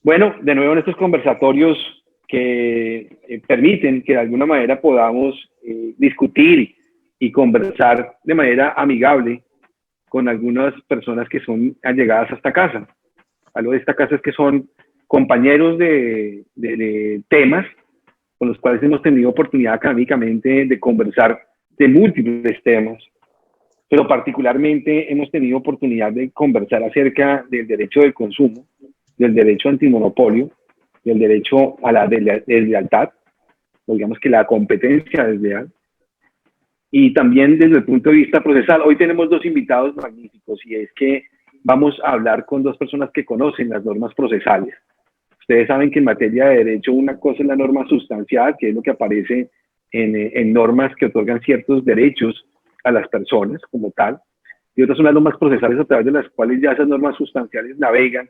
Bueno, de nuevo en estos conversatorios que permiten que de alguna manera podamos discutir y conversar de manera amigable con algunas personas que son allegadas a esta casa. Algo de esta casa es que son compañeros de temas con los cuales hemos tenido oportunidad académicamente de conversar de múltiples temas, pero particularmente hemos tenido oportunidad de conversar acerca del derecho del consumo, del derecho antimonopolio, del derecho a la deslealtad, digamos que la competencia desleal, y también desde el punto de vista procesal. Hoy tenemos dos invitados magníficos y es que vamos a hablar con dos personas que conocen las normas procesales. Ustedes saben que en materia de derecho una cosa es la norma sustancial, que es lo que aparece en normas que otorgan ciertos derechos a las personas como tal, y otras son las normas procesales a través de las cuales ya esas normas sustanciales navegan,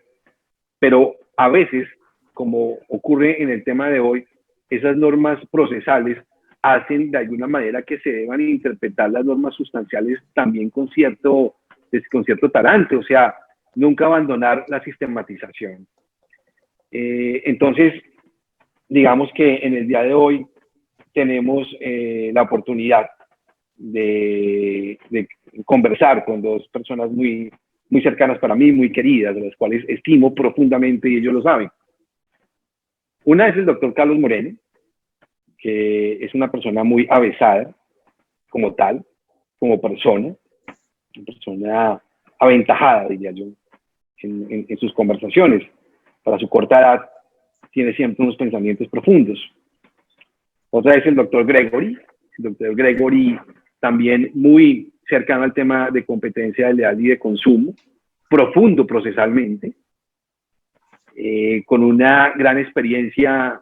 pero a veces, como ocurre en el tema de hoy, esas normas procesales hacen de alguna manera que se deban interpretar las normas sustanciales también con cierto talante, o sea, nunca abandonar la sistematización. Entonces, digamos que en el día de hoy tenemos la oportunidad de conversar con dos personas muy cercanas para mí, muy queridas, de las cuales estimo profundamente y ellos lo saben. Una es el doctor Carlos Moreno, que es una persona muy avesada como tal, como persona, una persona aventajada, diría yo, en sus conversaciones. Para su corta edad, tiene siempre unos pensamientos profundos. Otra es el doctor Gregory. El doctor Gregory también muy cercano al tema de competencia desleal y de consumo, profundo procesalmente, con una gran experiencia,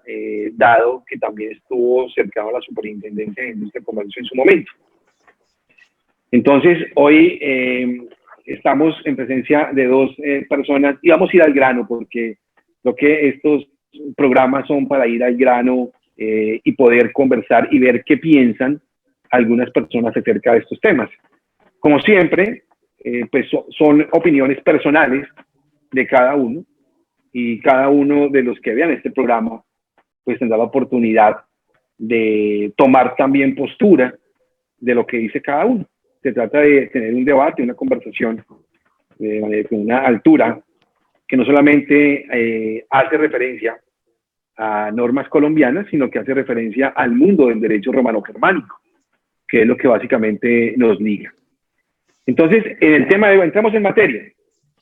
dado que también estuvo cercano a la Superintendencia de Industria y Comercio en su momento. Entonces, hoy estamos en presencia de dos personas y vamos a ir al grano, porque lo que estos programas son para ir al grano y poder conversar y ver qué piensan algunas personas acerca de estos temas. Como siempre, pues son opiniones personales de cada uno, y cada uno de los que vean este programa pues tendrá la oportunidad de tomar también postura de lo que dice cada uno. Se trata de tener un debate, una conversación con una altura que no solamente hace referencia a normas colombianas, sino que hace referencia al mundo del derecho romano-germánico, que es lo que básicamente nos liga. Entonces, en el tema de hoy, entramos en materia.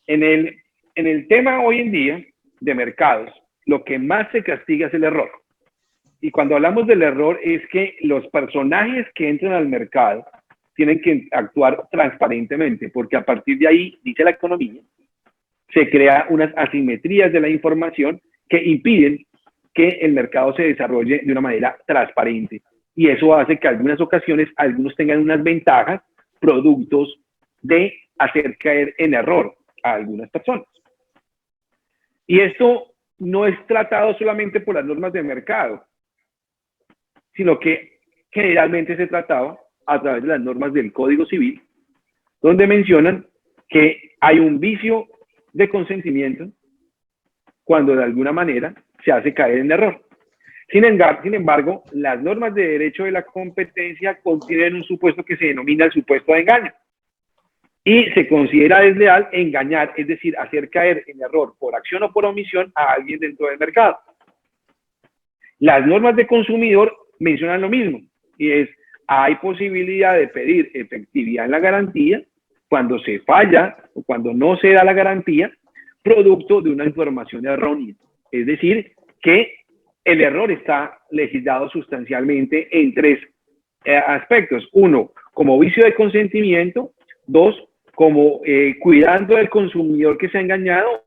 En el tema hoy en día de mercados, lo que más se castiga es el error. Y cuando hablamos del error es que los personajes que entran al mercado tienen que actuar transparentemente, porque a partir de ahí, dice la economía, se crean unas asimetrías de la información que impiden que el mercado se desarrolle de una manera transparente. Y eso hace que en algunas ocasiones algunos tengan unas ventajas, productos de hacer caer en error a algunas personas. Y esto no es tratado solamente por las normas de mercado, sino que generalmente se trataba a través de las normas del Código Civil, donde mencionan que hay un vicio de consentimiento cuando de alguna manera se hace caer en error. Sin embargo, las normas de derecho de la competencia contienen un supuesto que se denomina el supuesto de engaño. Y se considera desleal engañar, es decir, hacer caer en error por acción o por omisión a alguien dentro del mercado. Las normas de consumidor mencionan lo mismo, y es, hay posibilidad de pedir efectividad en la garantía cuando se falla o cuando no se da la garantía, producto de una información errónea. Es decir, que el error está legislado sustancialmente en tres aspectos. Uno, como vicio de consentimiento. Dos, como cuidando del consumidor que se ha engañado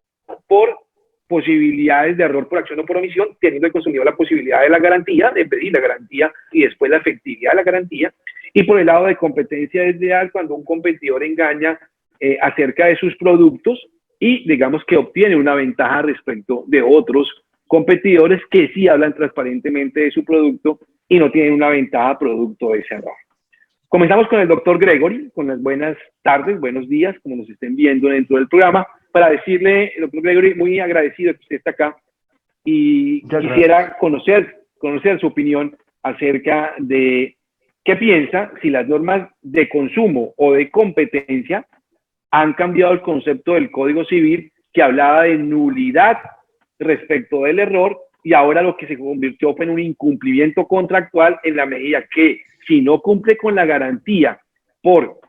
por posibilidades de error por acción o por omisión, teniendo el consumidor la posibilidad de la garantía, de pedir la garantía y después la efectividad de la garantía. Y por el lado de competencia desleal, cuando un competidor engaña acerca de sus productos y digamos que obtiene una ventaja respecto de otros competidores que sí hablan transparentemente de su producto y no tienen una ventaja producto de ese error. Comenzamos con el doctor Gregory, con las buenas tardes, buenos días, como nos estén viendo dentro del programa, para decirle, doctor Gregory, muy agradecido que usted está acá y quisiera conocer su opinión acerca de qué piensa si las normas de consumo o de competencia han cambiado el concepto del Código Civil, que hablaba de nulidad respecto del error, y ahora lo que se convirtió fue en un incumplimiento contractual, en la medida que si no cumple con la garantía por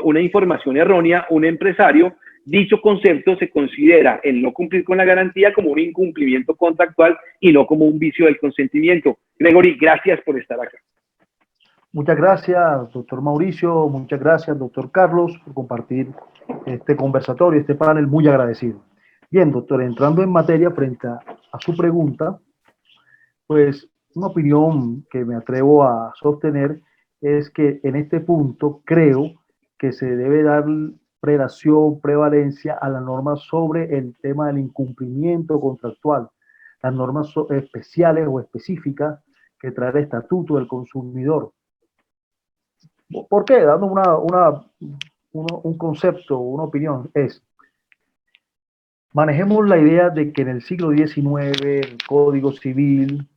una información errónea, un empresario, dicho concepto se considera el no cumplir con la garantía como un incumplimiento contractual y no como un vicio del consentimiento. Gregory, gracias por estar acá. Muchas gracias, doctor Mauricio. Muchas gracias, doctor Carlos, por compartir este conversatorio, este panel. Muy agradecido. Bien, doctor, entrando en materia frente a su pregunta, pues una opinión que me atrevo a sostener es que en este punto creo que se debe dar prevalencia a las normas sobre el tema del incumplimiento contractual, las normas especiales o específicas que trae el Estatuto del Consumidor. ¿Por qué? Dando un concepto, una opinión, manejemos la idea de que en el siglo XIX, el Código Civil,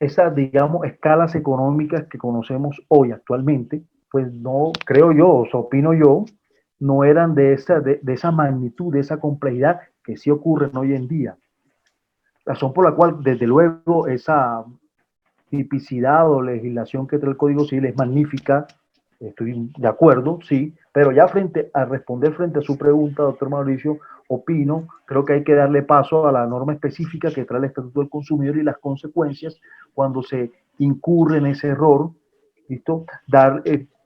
esas, digamos, escalas económicas que conocemos hoy actualmente, pues no, creo yo, o sea, opino yo, no eran de esa magnitud, de esa complejidad que sí ocurren hoy en día. Razón por la cual, desde luego, esa tipicidad o legislación que trae el Código Civil es magnífica, estoy de acuerdo, sí, pero ya a responder frente a su pregunta, doctor Mauricio, creo que hay que darle paso a la norma específica que trae el Estatuto del Consumidor y las consecuencias cuando se incurre en ese error, ¿listo?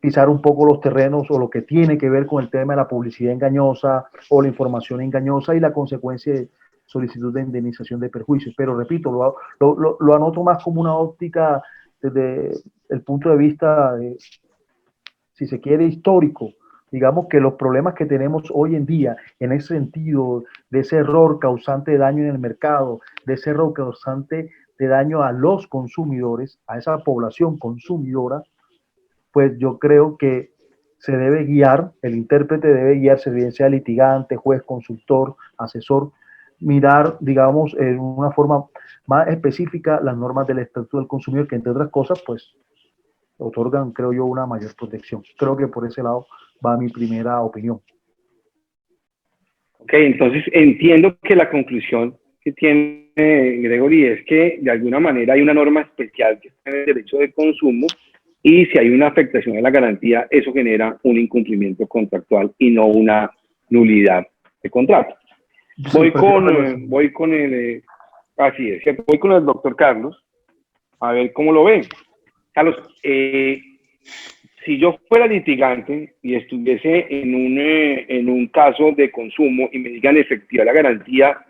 Pisar un poco los terrenos o lo que tiene que ver con el tema de la publicidad engañosa o la información engañosa y la consecuencia de solicitud de indemnización de perjuicios. Pero repito, lo anoto más como una óptica desde el punto de vista, si se quiere, histórico. Digamos que los problemas que tenemos hoy en día, en ese sentido, de ese error causante de daño en el mercado, de ese error causante de daño a los consumidores, a esa población consumidora, pues yo creo que se debe guiar, el intérprete debe guiarse, bien sea litigante, juez, consultor, asesor, mirar, digamos, en una forma más específica las normas del Estatuto del Consumidor, que entre otras cosas, pues, otorgan, creo yo, una mayor protección. Creo que por ese lado va mi primera opinión. Ok, entonces entiendo que la conclusión que tiene Gregory es que de alguna manera hay una norma especial que está en el derecho de consumo y si hay una afectación a la garantía, eso genera un incumplimiento contractual y no una nulidad de contrato. Sí, voy con el doctor Carlos, a ver cómo lo ve. Carlos, si yo fuera litigante y estuviese en un caso de consumo y me digan efectiva la garantía,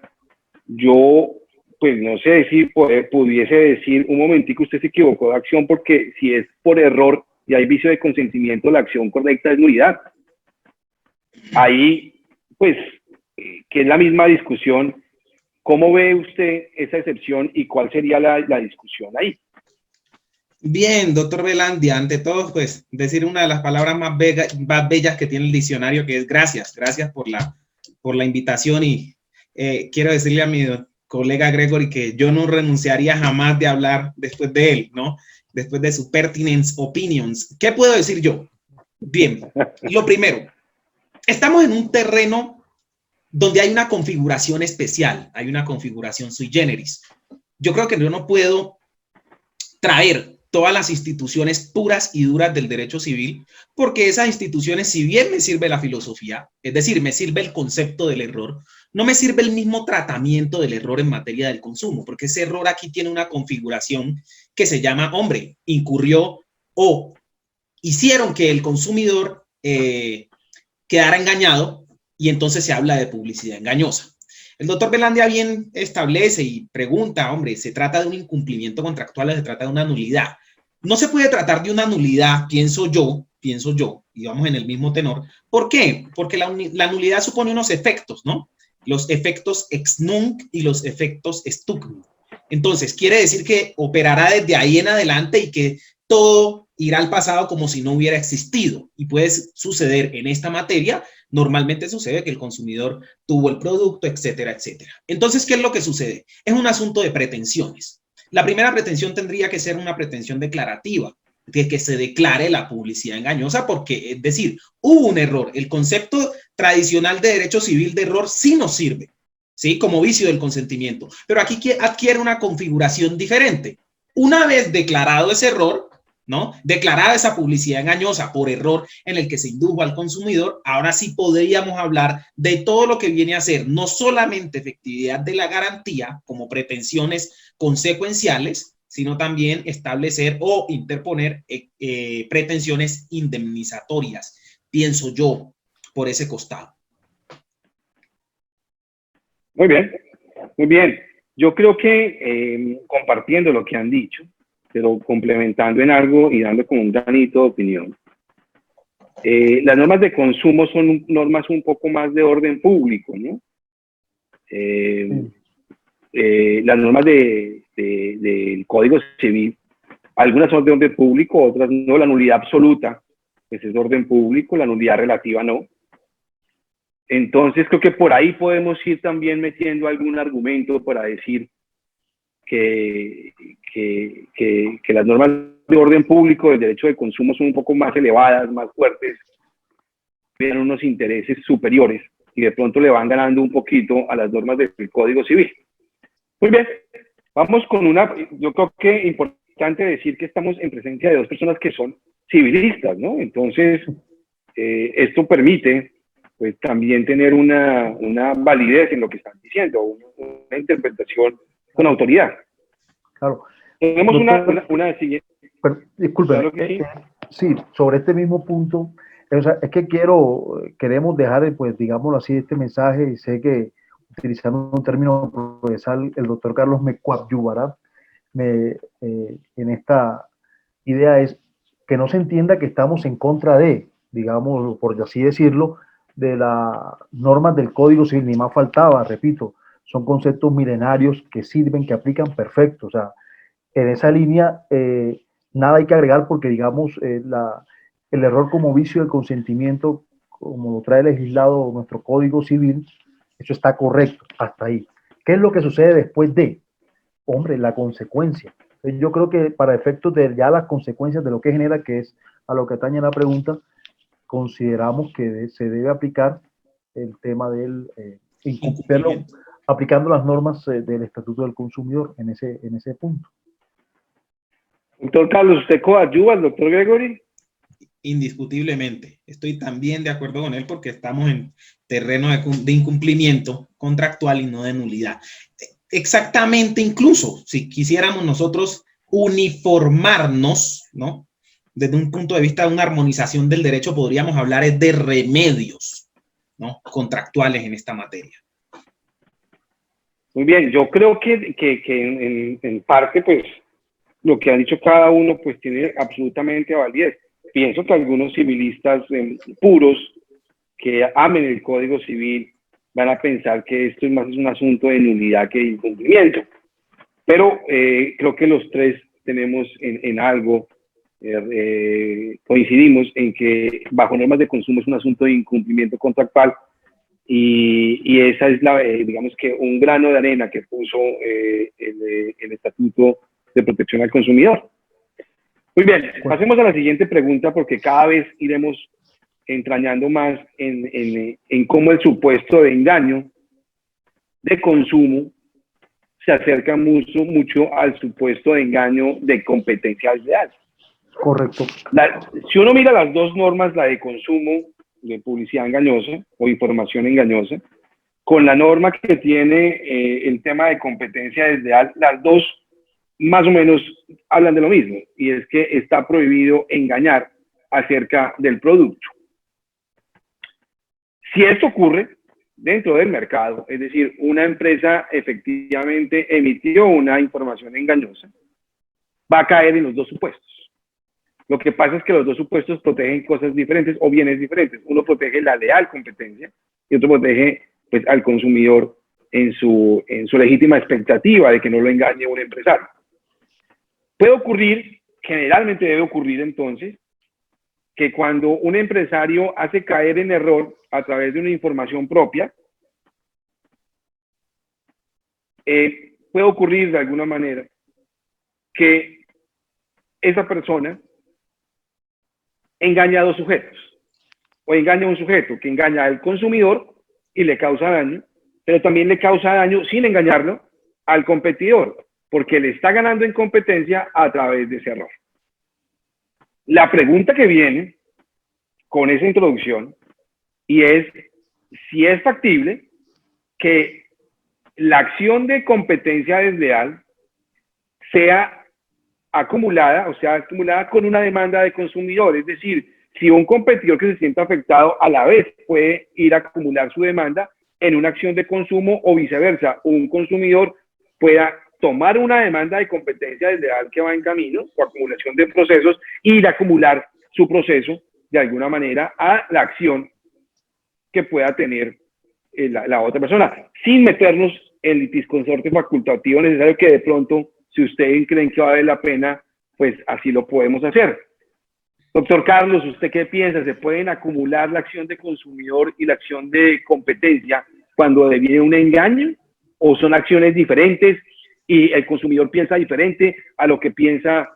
yo, pues no sé si pudiese decir, un momentico, usted se equivocó de acción, porque si es por error y hay vicio de consentimiento, la acción correcta es nulidad. Ahí, pues, que es la misma discusión, ¿cómo ve usted esa excepción y cuál sería la discusión ahí? Bien, doctor Velandia, ante todo, pues, decir una de las palabras más bellas que tiene el diccionario, que es gracias. Gracias por la invitación y quiero decirle a mi colega Gregory que yo no renunciaría jamás de hablar después de él, ¿no? Después de su pertinence opinions. ¿Qué puedo decir yo? Bien, lo primero, estamos en un terreno donde hay una configuración especial, hay una configuración sui generis. Yo creo que yo no puedo traer todas las instituciones puras y duras del derecho civil, porque esas instituciones, si bien me sirve la filosofía, es decir, me sirve el concepto del error, no me sirve el mismo tratamiento del error en materia del consumo, porque ese error aquí tiene una configuración que se llama, hombre, incurrió o hicieron que el consumidor quedara engañado y entonces se habla de publicidad engañosa. El doctor Velandia bien establece y pregunta, hombre, ¿se trata de un incumplimiento contractual o se trata de una nulidad? No se puede tratar de una nulidad, pienso yo, y vamos en el mismo tenor. ¿Por qué? Porque la nulidad supone unos efectos, ¿no? Los efectos ex nunc y los efectos ex tunc. Entonces, quiere decir que operará desde ahí en adelante y que todo ir al pasado como si no hubiera existido. Y puede suceder en esta materia, normalmente sucede que el consumidor tuvo el producto, etcétera, etcétera. Entonces, ¿qué es lo que sucede? Es un asunto de pretensiones. La primera pretensión tendría que ser una pretensión declarativa, de que se declare la publicidad engañosa, porque, es decir, hubo un error. El concepto tradicional de derecho civil de error sí nos sirve, ¿sí? Como vicio del consentimiento. Pero aquí adquiere una configuración diferente. Una vez declarado ese error, ¿no? Declarada esa publicidad engañosa por error en el que se indujo al consumidor, ahora sí podríamos hablar de todo lo que viene a ser no solamente efectividad de la garantía como pretensiones consecuenciales, sino también establecer o interponer pretensiones indemnizatorias, pienso yo, por ese costado. Muy bien, muy bien. Yo creo que compartiendo lo que han dicho, pero complementando en algo y dando como un granito de opinión, las normas de consumo son normas un poco más de orden público, ¿no? Las normas del Código Civil, algunas son de orden público, otras no. La nulidad absoluta pues es de orden público, la nulidad relativa no. Entonces creo que por ahí podemos ir también metiendo algún argumento para decir que las normas de orden público del derecho de consumo son un poco más elevadas, más fuertes, tienen unos intereses superiores y de pronto le van ganando un poquito a las normas del Código Civil. Muy bien, vamos con yo creo que es importante decir que estamos en presencia de dos personas que son civilistas, ¿no? Entonces, esto permite pues también tener una validez en lo que están diciendo, una interpretación con autoridad. Claro. Tenemos una siguiente. Disculpe, claro que sí, sobre este mismo punto, o sea, es que queremos dejar, pues, digámoslo así, este mensaje, y sé que utilizando un término procesal, el doctor Carlos me coadyuvará en esta idea, es que no se entienda que estamos en contra de, digamos, por así decirlo, de las normas del Código Civil, ni más faltaba, repito, son conceptos milenarios que sirven, que aplican perfecto, o sea, en esa línea nada hay que agregar porque, digamos, el error como vicio del consentimiento, como lo trae el legislado nuestro Código Civil, eso está correcto, hasta ahí. ¿Qué es lo que sucede después de? Hombre, la consecuencia. Yo creo que para efectos de ya las consecuencias de lo que genera, que es a lo que atañe la pregunta, consideramos que se debe aplicar el tema del aplicando las normas del Estatuto del Consumidor en ese punto. Doctor Carlos, ¿usted coadyuva al doctor Gregory? Indiscutiblemente. Estoy también de acuerdo con él porque estamos en terreno de incumplimiento contractual y no de nulidad. Exactamente, incluso si quisiéramos nosotros uniformarnos, ¿no? Desde un punto de vista de una armonización del derecho, podríamos hablar de remedios, ¿no? Contractuales en esta materia. Muy bien, yo creo que en parte, pues, lo que ha dicho cada uno, pues, tiene absolutamente validez. Pienso que algunos civilistas puros que amen el Código Civil van a pensar que esto es más un asunto de nulidad que de incumplimiento. Pero creo que los tres tenemos en algo, coincidimos en que bajo normas de consumo es un asunto de incumplimiento contractual y esa es digamos que un grano de arena que puso el Estatuto de Protección al Consumidor. Muy bien, pasemos a la siguiente pregunta porque cada vez iremos entrañando más en cómo el supuesto de engaño de consumo se acerca mucho al supuesto de engaño de competencia desleal. Correcto. Si uno mira las dos normas, la de consumo de publicidad engañosa o información engañosa, con la norma que tiene el tema de competencia desleal, las dos más o menos hablan de lo mismo, y es que está prohibido engañar acerca del producto. Si esto ocurre dentro del mercado, es decir, una empresa efectivamente emitió una información engañosa, va a caer en los dos supuestos. Lo que pasa es que los dos supuestos protegen cosas diferentes o bienes diferentes. Uno protege la leal competencia y otro protege pues, al consumidor en su legítima expectativa de que no lo engañe un empresario. Puede ocurrir generalmente debe ocurrir entonces que cuando un empresario hace caer en error a través de una información propia, puede ocurrir de alguna manera que esa persona engaña a dos sujetos, o engaña a un sujeto que engaña al consumidor y le causa daño, pero también le causa daño, sin engañarlo, al competidor, porque le está ganando en competencia a través de ese error. La pregunta que viene con esa introducción y es si es factible que la acción de competencia desleal sea acumulada, o sea, acumulada con una demanda de consumidor. Es decir, si un competidor que se sienta afectado a la vez puede ir a acumular su demanda en una acción de consumo o viceversa, un consumidor pueda tomar una demanda de competencia desleal que va en camino o acumulación de procesos y ir a acumular su proceso de alguna manera a la acción que pueda tener la otra persona, sin meternos en el litisconsorte facultativo necesario que de pronto, si ustedes creen que vale la pena, pues así lo podemos hacer. Doctor Carlos, ¿usted qué piensa? ¿Se pueden acumular la acción de consumidor y la acción de competencia cuando deviene un engaño? ¿O son acciones diferentes y el consumidor piensa diferente a lo que piensa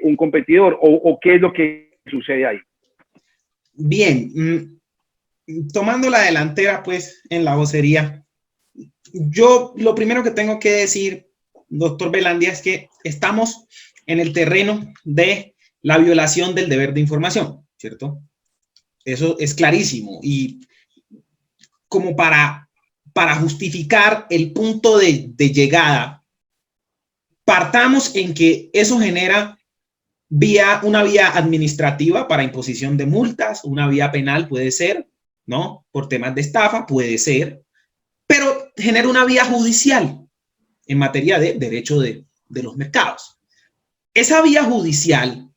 un competidor? ¿O qué es lo que sucede ahí? Bien, tomando la delantera pues en la vocería, yo lo primero que tengo que decir, doctor Velandia, es que estamos en el terreno de la violación del deber de información, ¿cierto? Eso es clarísimo y como para justificar el punto de llegada, partamos en que eso genera una vía administrativa para imposición de multas, una vía penal puede ser, ¿no? Por temas de estafa puede ser, pero genera una vía judicial en materia de derecho de los mercados. Esa vía judicial,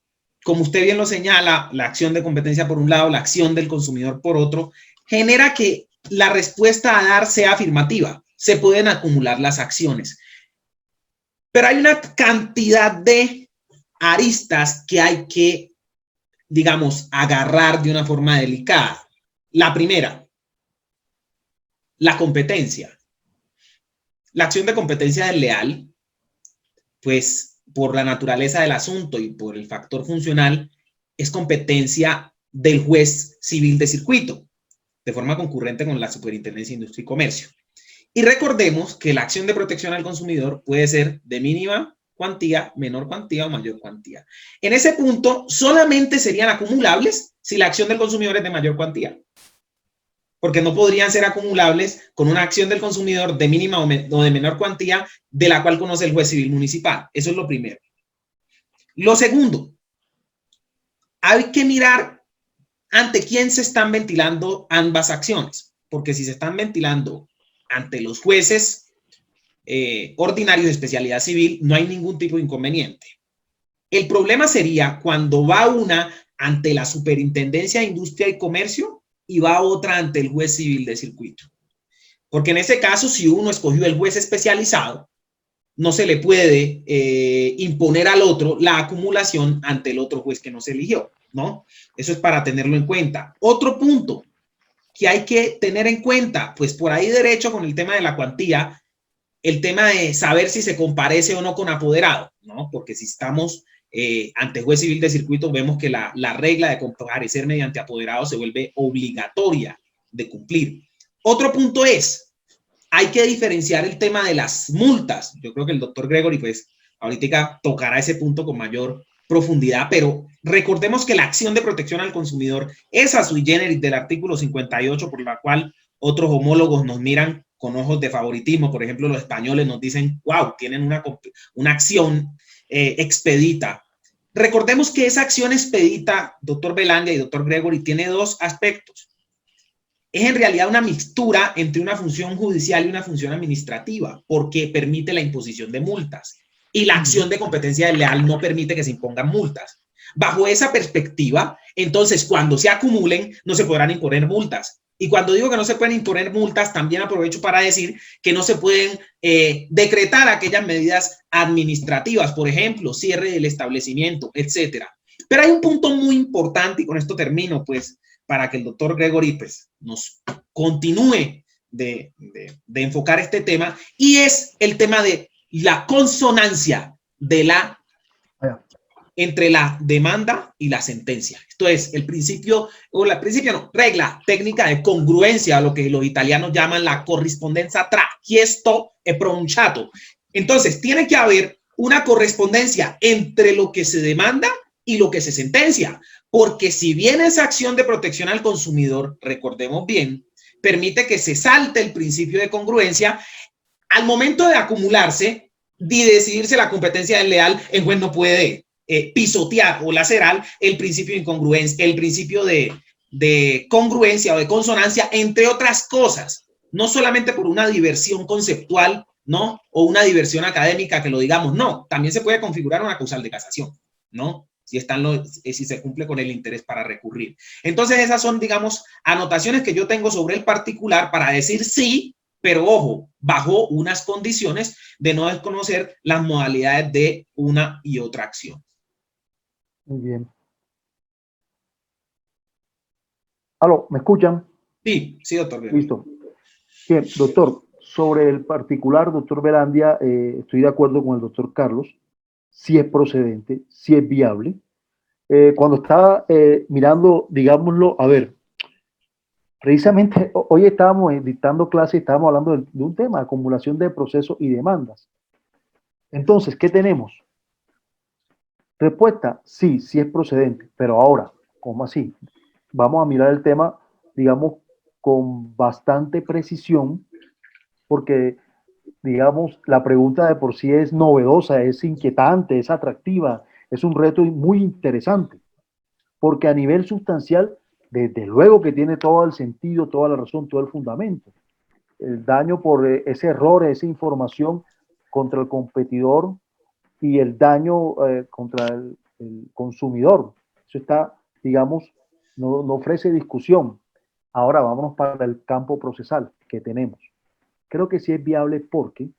como usted bien lo señala, la acción de competencia por un lado, la acción del consumidor por otro, genera que la respuesta a dar sea afirmativa. Se pueden acumular las acciones. Pero hay una cantidad de aristas que hay que, digamos, agarrar de una forma delicada. La primera, la competencia. La acción de competencia desleal, pues por la naturaleza del asunto y por el factor funcional, es competencia del juez civil de circuito, de forma concurrente con la Superintendencia de Industria y Comercio. Y recordemos que la acción de protección al consumidor puede ser de mínima cuantía, menor cuantía o mayor cuantía. En ese punto, solamente serían acumulables si la acción del consumidor es de mayor cuantía, porque no podrían ser acumulables con una acción del consumidor de mínima o de menor cuantía de la cual conoce el juez civil municipal. Eso es lo primero. Lo segundo, hay que mirar ante quién se están ventilando ambas acciones, porque si se están ventilando ante los jueces ordinarios de especialidad civil, no hay ningún tipo de inconveniente. El problema sería cuando va una ante la Superintendencia de Industria y Comercio y va otra ante el juez civil de circuito. Porque en ese caso, si uno escogió el juez especializado, no se le puede imponer al otro la acumulación ante el otro juez que no se eligió, ¿no? Eso es para tenerlo en cuenta. Otro punto que hay que tener en cuenta, pues por ahí derecho con el tema de la cuantía, el tema de saber si se comparece o no con apoderado, ¿no? Porque si estamos ante juez civil de circuito, vemos que la regla de comparecer mediante apoderado se vuelve obligatoria de cumplir. Otro punto es, hay que diferenciar el tema de las multas. Yo creo que el doctor Gregory, pues, ahorita tocará ese punto con mayor profundidad, pero recordemos que la acción de protección al consumidor, esa sui generis del artículo 58, por la cual otros homólogos nos miran con ojos de favoritismo. Por ejemplo, los españoles nos dicen, wow, tienen una acción expedita. Recordemos que esa acción expedita, doctor Velandia y doctor Gregory, tiene dos aspectos. Es en realidad una mixtura entre una función judicial y una función administrativa, porque permite la imposición de multas. Y la acción de competencia desleal no permite que se impongan multas. Bajo esa perspectiva, entonces, cuando se acumulen, no se podrán imponer multas. Y cuando digo que no se pueden imponer multas, también aprovecho para decir que no se pueden decretar aquellas medidas administrativas, por ejemplo, cierre del establecimiento, etcétera. Pero hay un punto muy importante, y con esto termino, pues, para que el doctor Gregory pues, nos continúe de enfocar este tema, y es el tema de la consonancia de la entre la demanda y la sentencia. Esto es el principio, o la principio no, regla técnica de congruencia, lo que los italianos llaman la corrispondenza tra chiesto e pronunciato. Entonces, tiene que haber una correspondencia entre lo que se demanda y lo que se sentencia, porque si bien esa acción de protección al consumidor, recordemos bien, permite que se salte el principio de congruencia, al momento de acumularse y decidirse la competencia desleal, el juez no puede pisotear o lacerar el principio de incongruencia, el principio de congruencia o de consonancia, entre otras cosas, no solamente por una diversión conceptual, ¿no? O una diversión académica que lo digamos, no, también se puede configurar una causal de casación, ¿no? Si se cumple con el interés para recurrir. Entonces esas son, digamos, anotaciones que yo tengo sobre el particular para decir sí, pero ojo, bajo unas condiciones de no desconocer las modalidades de una y otra acción. Muy bien. ¿Aló? ¿Me escuchan? Sí, sí, doctor. Listo. Bien, doctor, sobre el particular, doctor Velandia, estoy de acuerdo con el doctor Carlos, si es procedente, si es viable. Cuando estaba mirando, digámoslo, a ver, precisamente hoy estábamos dictando clase y estábamos hablando de un tema, acumulación de procesos y demandas. Entonces, ¿qué tenemos? Respuesta, sí, sí es procedente, pero ahora, ¿cómo así? Vamos a mirar el tema, digamos, con bastante precisión, porque, digamos, la pregunta de por sí es novedosa, es inquietante, es atractiva, es un reto muy interesante, porque a nivel sustancial, desde luego que tiene todo el sentido, toda la razón, todo el fundamento. El daño por ese error, esa información contra el competidor y el daño contra el consumidor. Eso está, digamos, no ofrece discusión. Ahora vámonos para el campo procesal que tenemos. Creo que sí es viable porque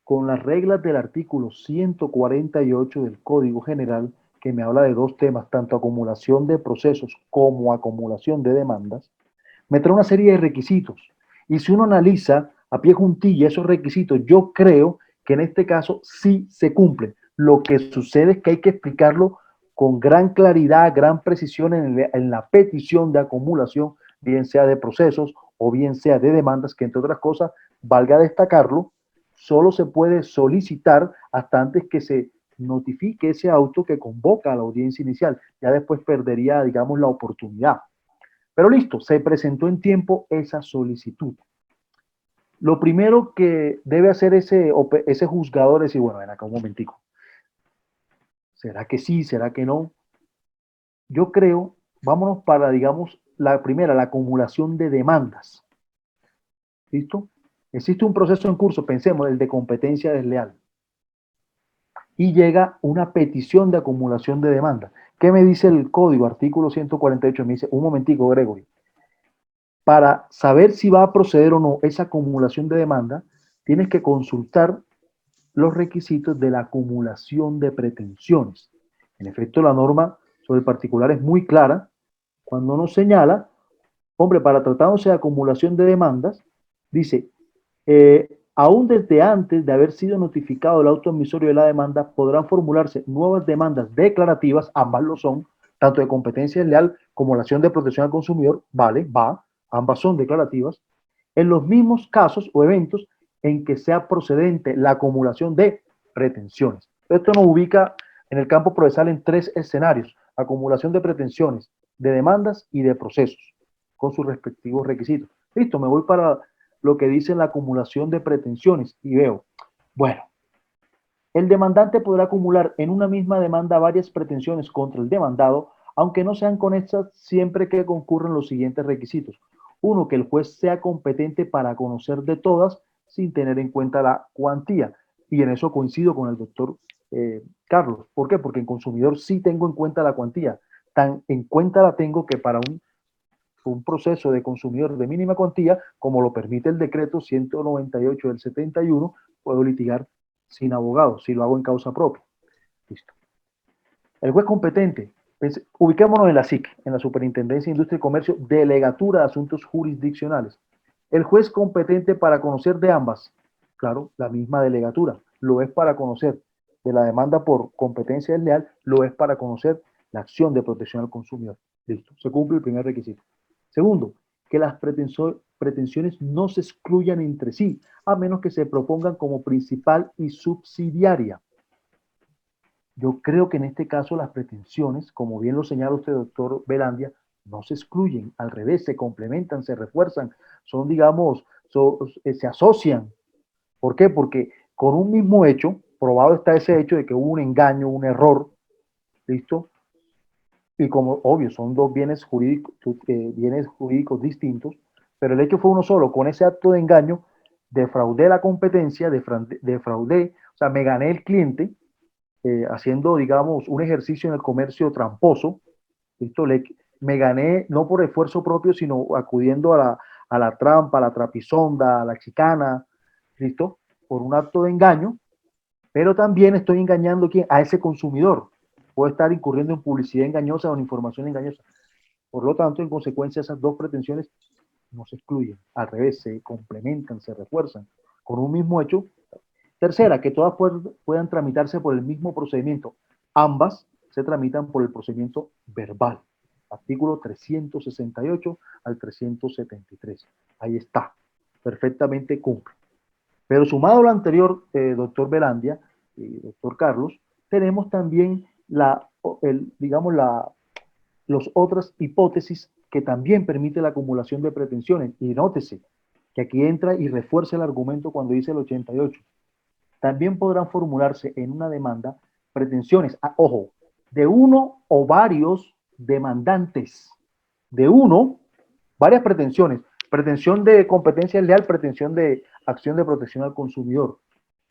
con las reglas del artículo 148 del Código General, que me habla de dos temas, tanto acumulación de procesos como acumulación de demandas, me trae una serie de requisitos. Y si uno analiza a pie juntilla esos requisitos, yo creo que en este caso sí se cumplen. Lo que sucede es que hay que explicarlo con gran claridad, gran precisión en la petición de acumulación, bien sea de procesos o bien sea de demandas, que entre otras cosas, valga destacarlo, solo se puede solicitar hasta antes que se notifique ese auto que convoca a la audiencia inicial. Ya después perdería, digamos, la oportunidad. Pero listo, se presentó en tiempo esa solicitud. Lo primero que debe hacer ese juzgador es decir, bueno, ven acá un momentico. ¿Será que sí? ¿Será que no? Yo creo, vámonos para, digamos, la primera, la acumulación de demandas. ¿Listo? Existe un proceso en curso, pensemos, el de competencia desleal. Y llega una petición de acumulación de demanda. ¿Qué me dice el código? Artículo 148 me dice, un momentico, Gregory. Para saber si va a proceder o no esa acumulación de demanda, tienes que consultar los requisitos de la acumulación de pretensiones. En efecto, la norma sobre el particular es muy clara cuando nos señala, hombre, para tratándose de acumulación de demandas, dice, aún desde antes de haber sido notificado el auto emisorio de la demanda, podrán formularse nuevas demandas declarativas, ambas lo son, tanto de competencia desleal como la acción de protección al consumidor, vale, va, ambas son declarativas, en los mismos casos o eventos en que sea procedente la acumulación de pretensiones. Esto nos ubica en el campo procesal en tres escenarios: acumulación de pretensiones, de demandas y de procesos, con sus respectivos requisitos. Listo, me voy para lo que dice la acumulación de pretensiones y veo, bueno, el demandante podrá acumular en una misma demanda varias pretensiones contra el demandado, aunque no sean conexas, siempre que concurran los siguientes requisitos. Uno, que el juez sea competente para conocer de todas sin tener en cuenta la cuantía. Y en eso coincido con el doctor Carlos. ¿Por qué? Porque en consumidor sí tengo en cuenta la cuantía. Tan en cuenta la tengo que para un un proceso de consumidor de mínima cuantía, como lo permite el decreto 198 del 71, puedo litigar sin abogado, si lo hago en causa propia. Listo. El juez competente, ubiquémonos en la SIC, en la Superintendencia de Industria y Comercio, Delegatura de Asuntos Jurisdiccionales. El juez competente para conocer de ambas, claro, la misma delegatura, lo es para conocer de la demanda por competencia desleal, lo es para conocer la acción de protección al consumidor. Listo, se cumple el primer requisito. Segundo, que las pretensiones no se excluyan entre sí, a menos que se propongan como principal y subsidiaria. Yo creo que en este caso las pretensiones, como bien lo señala usted, doctor Velandia, no se excluyen, al revés, se complementan, se refuerzan, son, digamos, se asocian. ¿Por qué? Porque con un mismo hecho, probado está ese hecho de que hubo un engaño, un error, ¿listo? Y como obvio, son dos bienes jurídicos distintos, pero el hecho fue uno solo. Con ese acto de engaño, defraudé la competencia, defraudé, o sea, me gané el cliente, haciendo, digamos, un ejercicio en el comercio tramposo, ¿listo? Me gané no por esfuerzo propio, sino acudiendo a la trampa, a la trapisonda, a la chicana, ¿listo? Por un acto de engaño, pero también estoy engañando a ese consumidor. Puedo estar incurriendo en publicidad engañosa o en información engañosa. Por lo tanto, en consecuencia, esas dos pretensiones no se excluyen, al revés, se complementan, se refuerzan con un mismo hecho. Tercera, que todas puedan tramitarse por el mismo procedimiento. Ambas se tramitan por el procedimiento verbal. Artículo 368 al 373. Ahí está. Perfectamente cumple. Pero sumado a lo anterior, doctor Velandia y doctor Carlos, tenemos también digamos, las otras hipótesis que también permite la acumulación de pretensiones. Y nótese que aquí entra y refuerza el argumento cuando dice el 88. También podrán formularse en una demanda pretensiones, ojo, de uno o varios demandantes, de uno, varias pretensiones, pretensión de competencia leal, pretensión de acción de protección al consumidor,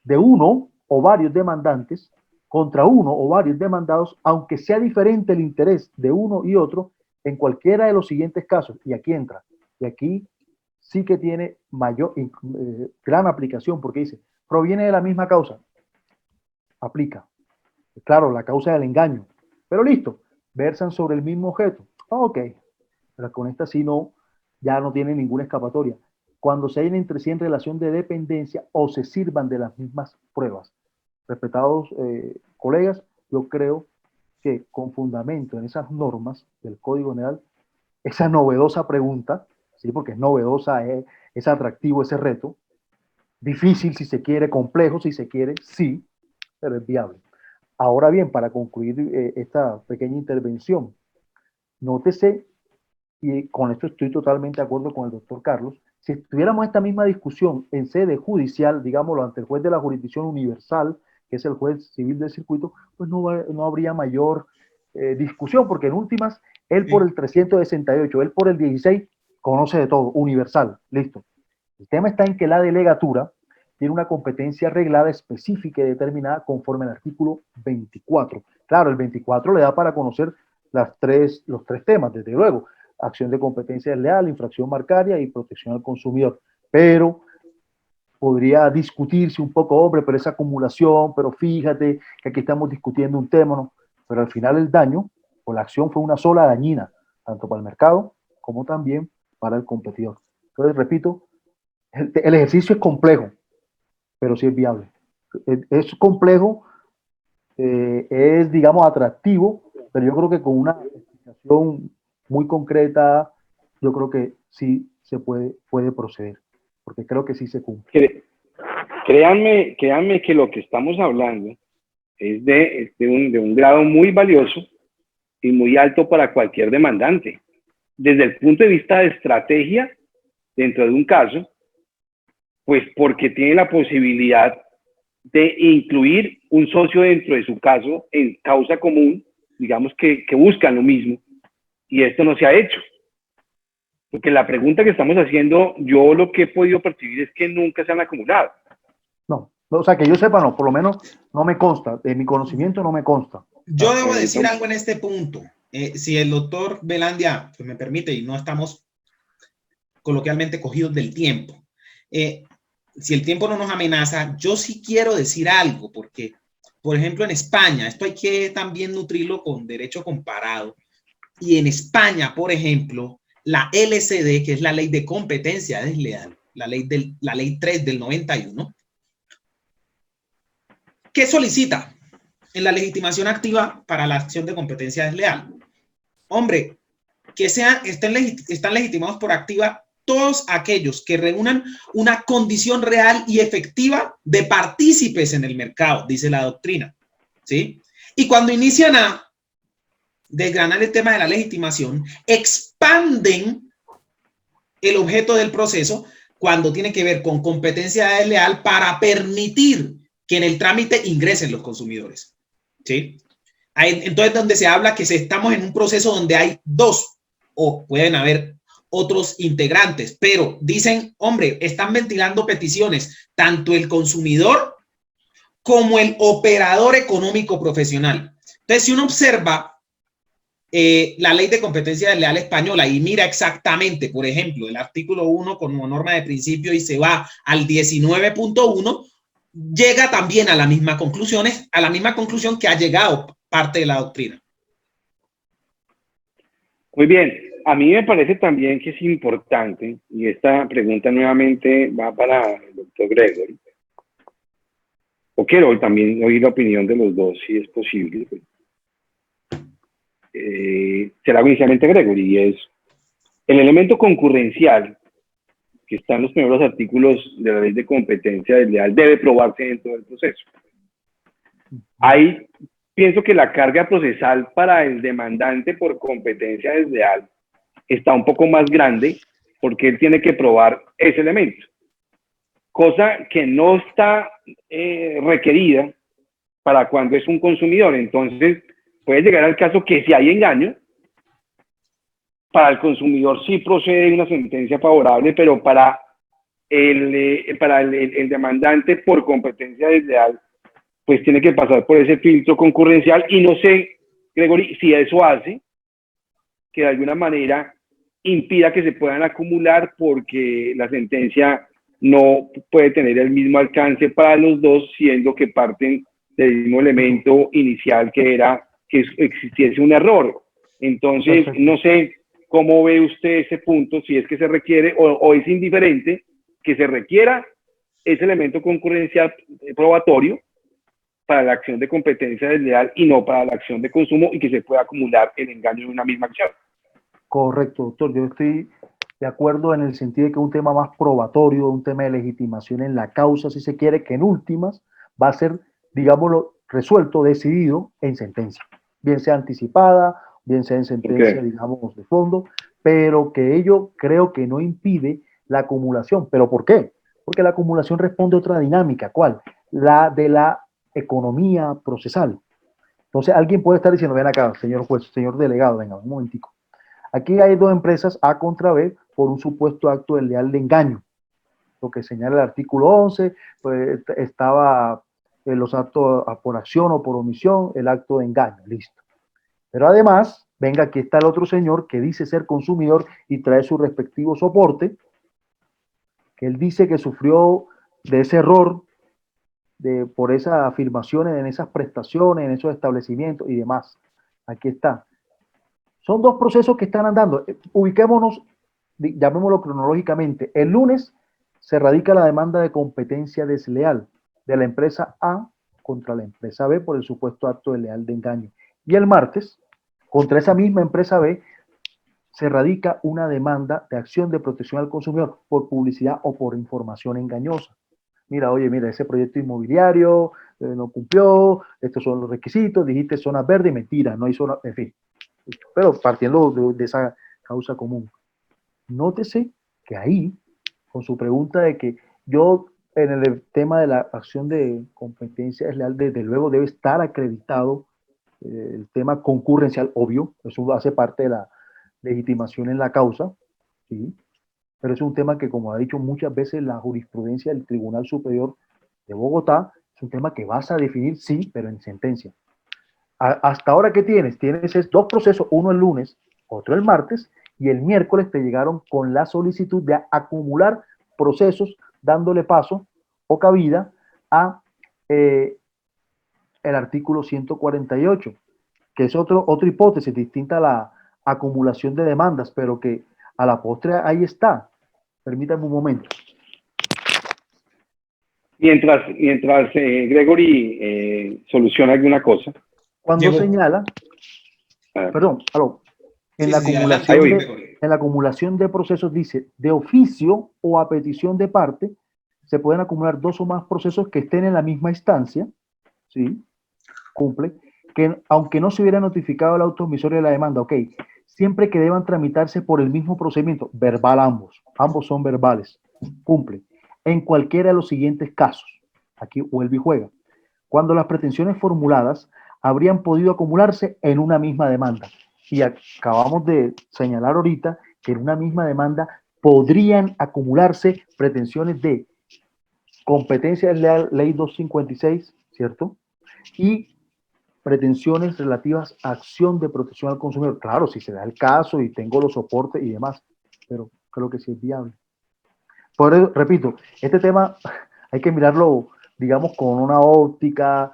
de uno o varios demandantes contra uno o varios demandados, aunque sea diferente el interés de uno y otro, en cualquiera de los siguientes casos, y aquí entra, y aquí sí que tiene gran aplicación, porque dice, proviene de la misma causa, aplica. Claro, la causa del engaño, pero listo, versan sobre el mismo objeto. Ok, pero con esta sí no, ya no tiene ninguna escapatoria. Cuando se hallen entre sí en relación de dependencia o se sirvan de las mismas pruebas. Respetados colegas, yo creo que con fundamento en esas normas del Código General, esa novedosa pregunta, ¿sí? Porque es novedosa, es atractivo ese reto, difícil si se quiere, complejo si se quiere, sí, pero es viable. Ahora bien, para concluir esta pequeña intervención, nótese, y con esto estoy totalmente de acuerdo con el doctor Carlos, si tuviéramos esta misma discusión en sede judicial, digámoslo, ante el juez de la jurisdicción universal, que es el juez civil del circuito, pues no habría mayor discusión, porque en últimas, él por el 368, él por el 16, conoce de todo, universal, listo. El tema está en que la delegatura tiene una competencia arreglada, específica y determinada conforme al artículo 24. Claro, el 24 le da para conocer los tres temas, desde luego, acción de competencia desleal, infracción marcaria y protección al consumidor. Pero podría discutirse un poco, hombre, pero esa acumulación, pero fíjate que aquí estamos discutiendo un tema, ¿no? Pero al final el daño o la acción fue una sola dañina, tanto para el mercado como también para el competidor. Entonces, repito, el ejercicio es complejo, pero sí es viable. Es complejo, es, digamos, atractivo, pero yo creo que con una explicación muy concreta, yo creo que sí se puede proceder, porque creo que sí se cumple. Créanme que lo que estamos hablando es de un grado muy valioso y muy alto para cualquier demandante. Desde el punto de vista de estrategia, dentro de un caso, pues porque tiene la posibilidad de incluir un socio dentro de su caso en causa común, digamos que buscan lo mismo, y esto no se ha hecho. Porque la pregunta que estamos haciendo, yo lo que he podido percibir es que nunca se han acumulado. No, o sea, que yo sepa, no, por lo menos no me consta, de mi conocimiento no me consta. Yo debo decir algo en este punto. Si el doctor Velandia pues me permite, y no estamos coloquialmente cogidos del tiempo, si el tiempo no nos amenaza, yo sí quiero decir algo, porque, por ejemplo, en España, esto hay que también nutrirlo con derecho comparado, y en España, por ejemplo, la LCD, que es la ley de competencia desleal, la ley 3 del 91, ¿qué solicita en la legitimación activa para la acción de competencia desleal? Hombre, que están legitimados por activa todos aquellos que reúnan una condición real y efectiva de partícipes en el mercado, dice la doctrina, ¿sí? Y cuando inician a desgranar el tema de la legitimación, expanden el objeto del proceso cuando tiene que ver con competencia desleal para permitir que en el trámite ingresen los consumidores, ¿sí? Entonces, donde se habla que estamos en un proceso donde hay dos o pueden haber otros integrantes, pero dicen, hombre, están ventilando peticiones tanto el consumidor como el operador económico profesional. Entonces, si uno observa la ley de competencia desleal española y mira exactamente, por ejemplo, el artículo 1 como norma de principio y se va al 19.1, llega también a las mismas conclusiones, a la misma conclusión que ha llegado parte de la doctrina. Muy bien, a mí me parece también que es importante, y esta pregunta nuevamente va para el doctor Gregory, o quiero también oír la opinión de los dos, si es posible. Será inicialmente Gregory, y es el elemento concurrencial que está en los primeros artículos de la ley de competencia desleal debe probarse dentro del proceso. Ahí pienso que la carga procesal para el demandante por competencia desleal está un poco más grande porque él tiene que probar ese elemento, cosa que no está requerida para cuando es un consumidor. Entonces puede llegar al caso que si hay engaño, para el consumidor sí procede una sentencia favorable, pero para el demandante por competencia desleal, pues tiene que pasar por ese filtro concurrencial. Y no sé, Gregory, si eso hace que de alguna manera impida que se puedan acumular, porque la sentencia no puede tener el mismo alcance para los dos, siendo que parten del mismo elemento inicial, que era que existiese un error. Entonces, no sé cómo ve usted ese punto, si es que se requiere o es indiferente que se requiera ese elemento concurrencial probatorio para la acción de competencia desleal y no para la acción de consumo, y que se pueda acumular el engaño en una misma acción. Correcto, doctor. Yo estoy de acuerdo en el sentido de que es un tema más probatorio, un tema de legitimación en la causa, si se quiere, que en últimas va a ser, digámoslo, resuelto, decidido en sentencia, bien sea anticipada, bien sea en sentencia, digamos, de fondo, pero que ello creo que no impide la acumulación. ¿Pero por qué? Porque la acumulación responde a otra dinámica. ¿Cuál? La de la economía procesal. Entonces, alguien puede estar diciendo, ven acá, señor juez, señor delegado, venga, un momentico. Aquí hay dos empresas, A contra B, por un supuesto acto desleal de engaño. Lo que señala el artículo 11, pues estaba en los actos por acción o por omisión, el acto de engaño, listo. Pero además, venga, aquí está el otro señor que dice ser consumidor y trae su respectivo soporte, que él dice que sufrió de ese error, por esas afirmaciones, en esas prestaciones, en esos establecimientos y demás. Aquí está. Son dos procesos que están andando. Ubiquémonos, llamémoslo cronológicamente. El lunes se radica la demanda de competencia desleal de la empresa A contra la empresa B por el supuesto acto desleal de engaño. Y el martes, contra esa misma empresa B, se radica una demanda de acción de protección al consumidor por publicidad o por información engañosa. Mira, oye, mira, ese proyecto inmobiliario no cumplió, estos son los requisitos, dijiste zona verde, mentira, no hay zona, en fin. Pero partiendo de esa causa común. Nótese que ahí, con su pregunta de que yo en el tema de la acción de competencia desleal, desde luego debe estar acreditado el tema concurrencial, obvio, eso hace parte de la legitimación en la causa, ¿sí? Pero es un tema que, como ha dicho muchas veces la jurisprudencia del Tribunal Superior de Bogotá, es un tema que vas a definir, sí, pero en sentencia. Hasta ahora, ¿qué tienes? Tienes dos procesos, uno el lunes, otro el martes, y el miércoles te llegaron con la solicitud de acumular procesos, dándole paso o cabida a el artículo 148, que es otra hipótesis distinta a la acumulación de demandas, pero que a la postre ahí está. Permítame un momento. Mientras Gregory soluciona alguna cosa. Cuando señala, perdón, en la acumulación de procesos dice, de oficio o a petición de parte, se pueden acumular dos o más procesos que estén en la misma instancia, ¿sí? Cumple, que aunque no se hubiera notificado el auto emisorio de la demanda, ok, siempre que deban tramitarse por el mismo procedimiento, verbal ambos son verbales, cumple, en cualquiera de los siguientes casos, aquí vuelve y juega, cuando las pretensiones formuladas habrían podido acumularse en una misma demanda. Y acabamos de señalar ahorita que en una misma demanda podrían acumularse pretensiones de competencia desleal, ley 256, ¿cierto? Y pretensiones relativas a acción de protección al consumidor. Claro, si se da el caso y tengo los soportes y demás, pero creo que sí es viable. Por eso, repito, este tema hay que mirarlo, digamos, con una óptica,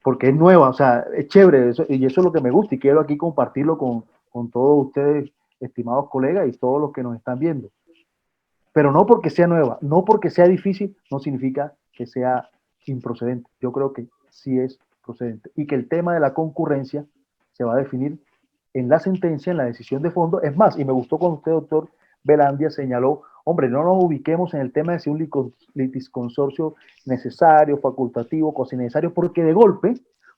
porque es nueva, o sea, es chévere, y eso es lo que me gusta, y quiero aquí compartirlo con todos ustedes, estimados colegas, y todos los que nos están viendo. Pero no porque sea nueva, no porque sea difícil, no significa que sea improcedente. Yo creo que sí es procedente. Y que el tema de la concurrencia se va a definir en la sentencia, en la decisión de fondo. Es más, y me gustó cuando usted, doctor Velandia, señaló, hombre, no nos ubiquemos en el tema de si un litisconsorcio necesario, facultativo, casi necesario, porque de golpe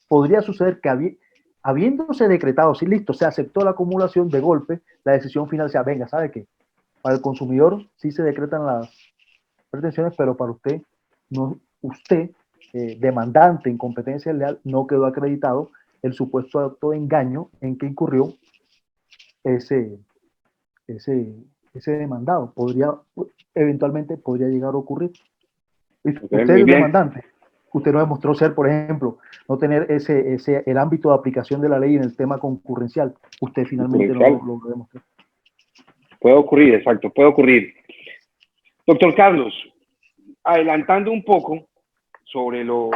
podría suceder que habiéndose decretado, sí, listo, se aceptó la acumulación, de golpe, la decisión final sea, venga, ¿sabe qué? Para el consumidor sí se decretan las pretensiones, pero para usted, no, usted, demandante en competencia leal, no quedó acreditado el supuesto acto de engaño en que incurrió ese demandado. Eventualmente podría llegar a ocurrir. Usted es demandante. Usted no demostró ser, por ejemplo, no tener el ámbito de aplicación de la ley en el tema concurrencial. Usted finalmente no lo demostró. Puede ocurrir, exacto, puede ocurrir. Doctor Carlos, adelantando un poco sobre lo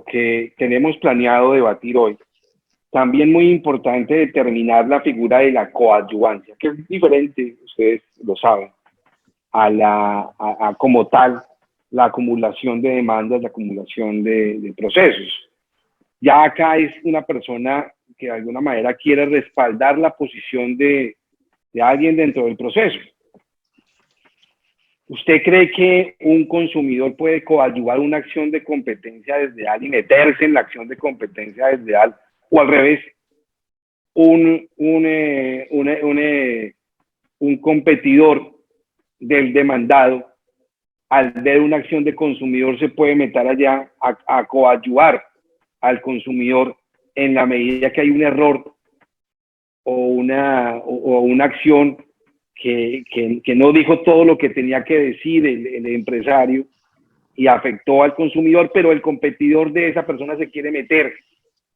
que tenemos planeado debatir hoy, también muy importante determinar la figura de la coadyuvancia, que es diferente, ustedes lo saben, a como tal la acumulación de demandas, la acumulación de procesos. Ya acá es una persona que de alguna manera quiere respaldar la posición de alguien dentro del proceso. ¿Usted cree que un consumidor puede coadyuvar una acción de competencia desleal y meterse en la acción de competencia desleal? O al revés, un competidor del demandado, al ver una acción de consumidor, se puede meter allá a coadyuvar al consumidor en la medida que hay un error o una acción que no dijo todo lo que tenía que decir el empresario y afectó al consumidor, pero el competidor de esa persona se quiere meter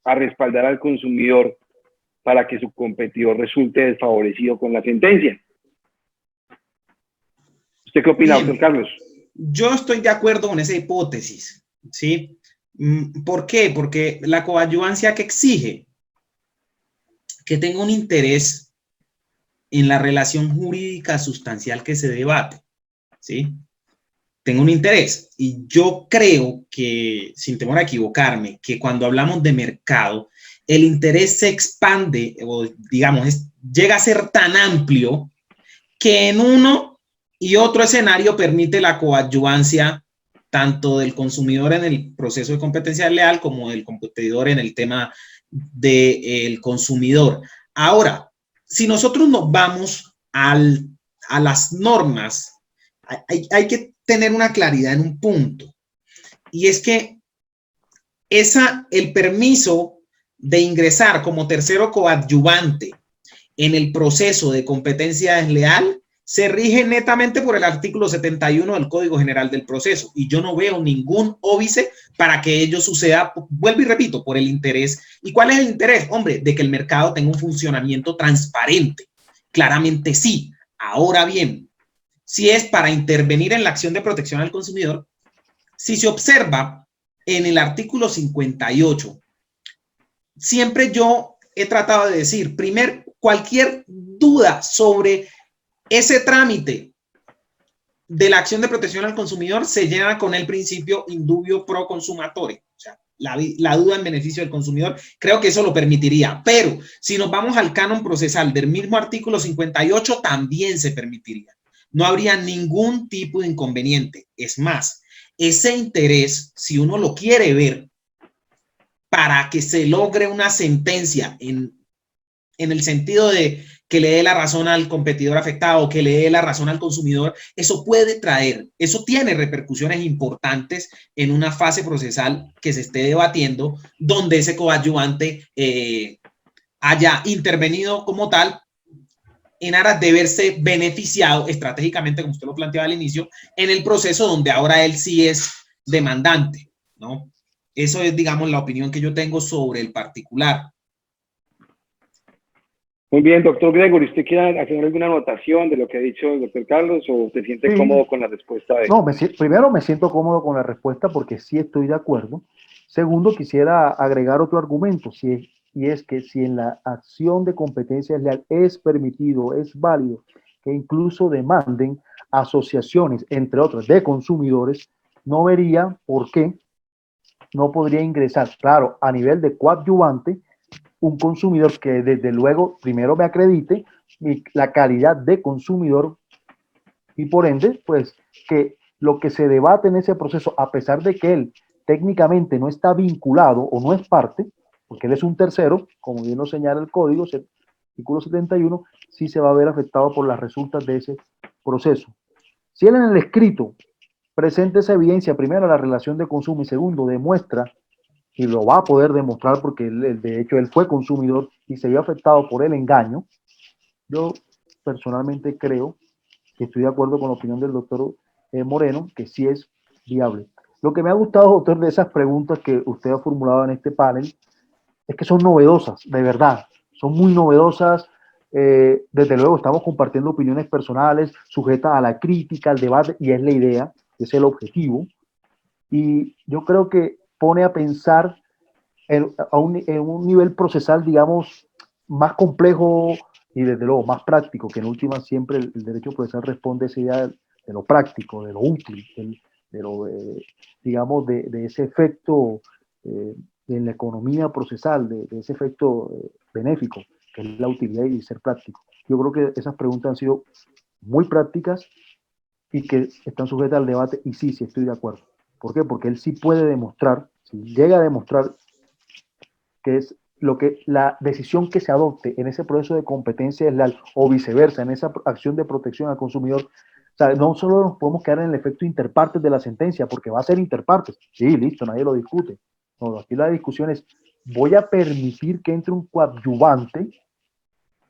a respaldar al consumidor para que su competidor resulte desfavorecido con la sentencia. ¿Usted qué opina, doctor Carlos? Yo estoy de acuerdo con esa hipótesis, ¿sí? ¿Por qué? Porque la coadyuvancia que exige que tenga un interés en la relación jurídica sustancial que se debate, ¿sí? Tengo un interés. Y yo creo que, sin temor a equivocarme, que cuando hablamos de mercado, el interés se expande, o digamos, llega a ser tan amplio que en uno y otro escenario permite la coadyuvancia tanto del consumidor en el proceso de competencia leal como del competidor en el tema del consumidor. Ahora, si nosotros nos vamos a las normas, hay que tener una claridad en un punto, y es que el permiso de ingresar como tercero coadyuvante en el proceso de competencia desleal se rige netamente por el artículo 71 del Código General del Proceso y yo no veo ningún óbice para que ello suceda, vuelvo y repito, por el interés. ¿Y cuál es el interés? Hombre, de que el mercado tenga un funcionamiento transparente. Claramente sí. Ahora bien, si es para intervenir en la acción de protección al consumidor, si se observa en el artículo 58, siempre yo he tratado de decir, primero, cualquier duda sobre ese trámite de la acción de protección al consumidor se llena con el principio indubio pro consumatore, o sea, la duda en beneficio del consumidor, creo que eso lo permitiría, pero si nos vamos al canon procesal del mismo artículo 58, también se permitiría. No habría ningún tipo de inconveniente. Es más, ese interés, si uno lo quiere ver, para que se logre una sentencia en el sentido de que le dé la razón al competidor afectado o que le dé la razón al consumidor, eso puede traer, eso tiene repercusiones importantes en una fase procesal que se esté debatiendo, donde ese coadyuvante haya intervenido como tal en aras de verse beneficiado estratégicamente, como usted lo planteaba al inicio, en el proceso donde ahora él sí es demandante, ¿no? Eso es, digamos, la opinión que yo tengo sobre el particular. Muy bien, doctor Gregory, ¿usted quiere hacer alguna anotación de lo que ha dicho el doctor Carlos o se siente cómodo con la respuesta de él? No, primero me siento cómodo con la respuesta porque sí estoy de acuerdo. Segundo, quisiera agregar otro argumento, y es que si en la acción de competencia desleal es permitido, es válido que incluso demanden asociaciones, entre otras, de consumidores, no vería por qué no podría ingresar, claro, a nivel de coadyuvante, un consumidor que desde luego primero me acredite la calidad de consumidor y por ende, pues que lo que se debate en ese proceso, a pesar de que él técnicamente no está vinculado o no es parte, porque él es un tercero, como bien lo señala el código, artículo 71, sí se va a ver afectado por las resultas de ese proceso. Si él en el escrito presenta esa evidencia, primero, la relación de consumo y segundo, demuestra, y lo va a poder demostrar porque de hecho él fue consumidor y se vio afectado por el engaño, yo personalmente creo que estoy de acuerdo con la opinión del doctor Moreno, que sí es viable. Lo que me ha gustado, doctor, de esas preguntas que usted ha formulado en este panel, es que son novedosas, de verdad, son muy novedosas. Desde luego estamos compartiendo opiniones personales sujetas a la crítica, al debate, y es la idea, es el objetivo. Y yo creo que pone a pensar en un nivel procesal, digamos, más complejo y desde luego más práctico, que en última siempre el derecho procesal responde a esa idea de lo práctico, de lo útil, de lo, digamos, de ese efecto en la economía procesal, de ese efecto benéfico, que es la utilidad y ser práctico. Yo creo que esas preguntas han sido muy prácticas y que están sujetas al debate, y sí estoy de acuerdo. ¿Por qué? Porque él sí puede demostrar, si llega a demostrar que es lo que la decisión que se adopte en ese proceso de competencia desleal o viceversa, en esa acción de protección al consumidor, o sea, no solo nos podemos quedar en el efecto interpartes de la sentencia, porque va a ser interpartes. Sí, listo, nadie lo discute. No, aquí la discusión es, voy a permitir que entre un coadyuvante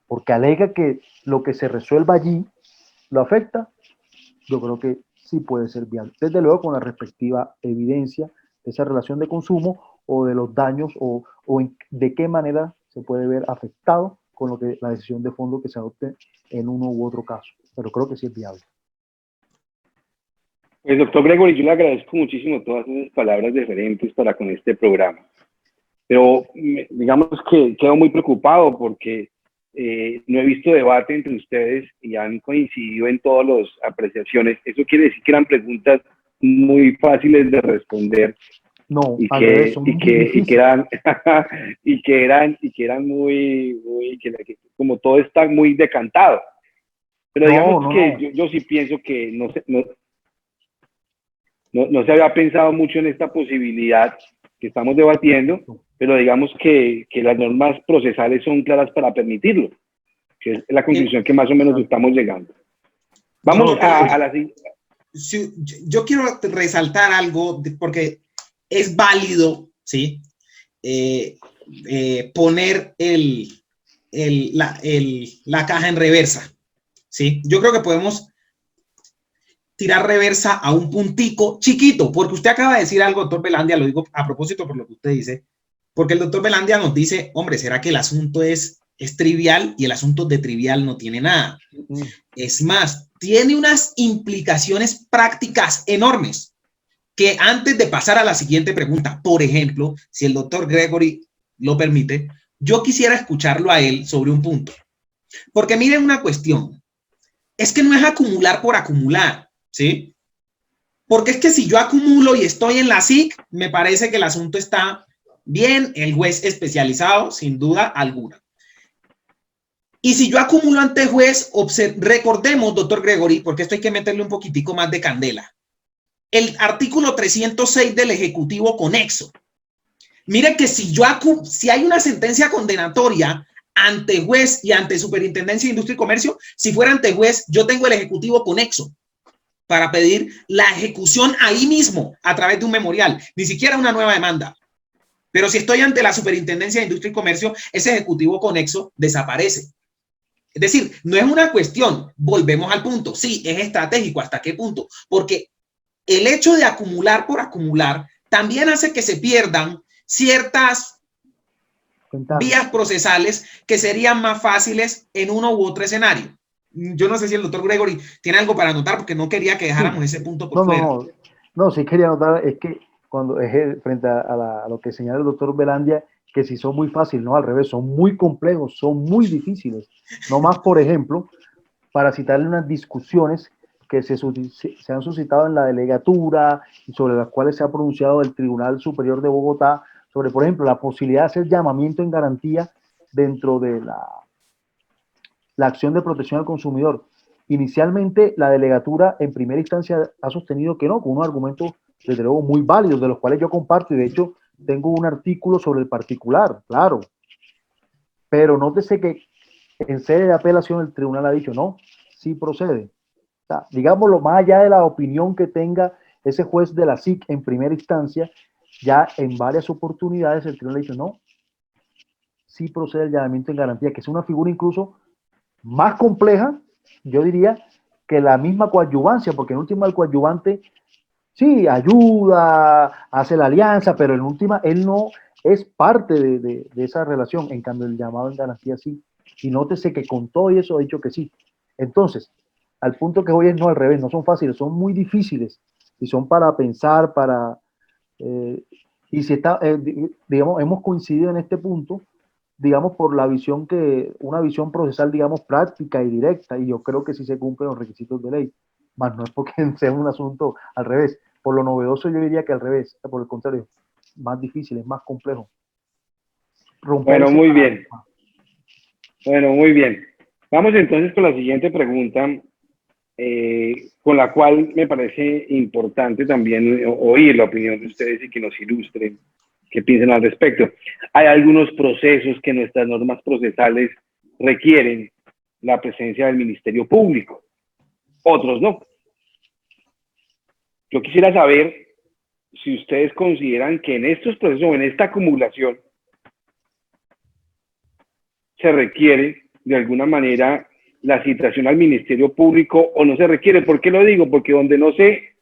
porque alega que lo que se resuelva allí lo afecta. Yo creo que sí puede ser viable. Desde luego con la respectiva evidencia de esa relación de consumo o de los daños o de qué manera se puede ver afectado con lo que la decisión de fondo que se adopte en uno u otro caso. Pero creo que sí es viable. Pues doctor Gregory, yo le agradezco muchísimo todas esas palabras diferentes para con este programa. Pero digamos que quedo muy preocupado porque no he visto debate entre ustedes y han coincidido en todas las apreciaciones. Eso quiere decir que eran preguntas muy fáciles de responder. No, y al que, revés, son y muy que, y difíciles. que eran y que eran muy que como todo está muy decantado. Pero digamos que yo sí pienso que no se había pensado mucho en esta posibilidad que estamos debatiendo, pero digamos que las normas procesales son claras para permitirlo, que es la conclusión que más o menos estamos llegando. Vamos a la siguiente. Yo quiero resaltar algo, porque es válido, ¿sí? Poner la caja en reversa, ¿sí? Yo creo que podemos tirar reversa a un puntico chiquito, porque usted acaba de decir algo, doctor Velandia, lo digo a propósito por lo que usted dice, porque el doctor Velandia nos dice, hombre, ¿será que el asunto es trivial? Y el asunto de trivial no tiene nada. Es más, tiene unas implicaciones prácticas enormes, que antes de pasar a la siguiente pregunta, por ejemplo, si el doctor Gregory lo permite, yo quisiera escucharlo a él sobre un punto. Porque miren una cuestión, es que no es acumular por acumular, ¿sí? Porque es que si yo acumulo y estoy en la SIC, me parece que el asunto está bien, el juez especializado, sin duda alguna. Y si yo acumulo ante juez, recordemos, doctor Gregory, porque esto hay que meterle un poquitico más de candela, el artículo 306 del Ejecutivo Conexo. Mire que si hay una sentencia condenatoria ante juez y ante Superintendencia de Industria y Comercio, si fuera ante juez, yo tengo el Ejecutivo Conexo para pedir la ejecución ahí mismo a través de un memorial, ni siquiera una nueva demanda. Pero si estoy ante la Superintendencia de Industria y Comercio, ese Ejecutivo Conexo desaparece. Es decir, no es una cuestión, volvemos al punto, sí, es estratégico, ¿hasta qué punto? Porque el hecho de acumular por acumular también hace que se pierdan ciertas vías procesales que serían más fáciles en uno u otro escenario. Yo no sé si el doctor Gregory tiene algo para anotar, porque no quería que dejáramos ese punto por fuera. No, sí quería anotar, es que cuando frente a lo que señala el doctor Velandia, que si son muy fáciles, no, al revés, son muy complejos, son muy difíciles. No más, por ejemplo, para citarle unas discusiones que se han suscitado en la delegatura y sobre las cuales se ha pronunciado el Tribunal Superior de Bogotá, sobre, por ejemplo, la posibilidad de hacer llamamiento en garantía dentro de la acción de protección al consumidor. Inicialmente, la delegatura en primera instancia ha sostenido que no, con unos argumentos, desde luego, muy válidos, de los cuales yo comparto, y de hecho tengo un artículo sobre el particular, claro. Pero nótese que en sede de apelación el tribunal ha dicho, no, sí procede. O sea, digámoslo, más allá de la opinión que tenga ese juez de la SIC en primera instancia, ya en varias oportunidades el tribunal ha dicho, no, sí procede el llamamiento en garantía, que es una figura incluso más compleja, yo diría, que la misma coadyuvancia, porque en última el coadyuvante sí ayuda, hace la alianza, pero en última él no es parte de esa relación. En cambio el llamado en garantía sí, y nótese que con todo y eso ha dicho que sí. Entonces, al punto que voy es no, al revés, no son fáciles, son muy difíciles y son para pensar, y si está, digamos, hemos coincidido en este punto, digamos, por la visión una visión procesal, digamos, práctica y directa, y yo creo que sí se cumplen los requisitos de ley, más no es porque sea un asunto al revés. Por lo novedoso yo diría que al revés, por el contrario, más difícil, es más complejo. Bueno, muy bien. Bueno, muy bien. Vamos entonces con la siguiente pregunta, con la cual me parece importante también oír la opinión de ustedes y que nos ilustren qué piensan al respecto. Hay algunos procesos que nuestras normas procesales requieren la presencia del Ministerio Público, otros no. Yo quisiera saber si ustedes consideran que en estos procesos o en esta acumulación se requiere de alguna manera la citación al Ministerio Público o no se requiere. ¿Por qué lo digo? Porque donde no se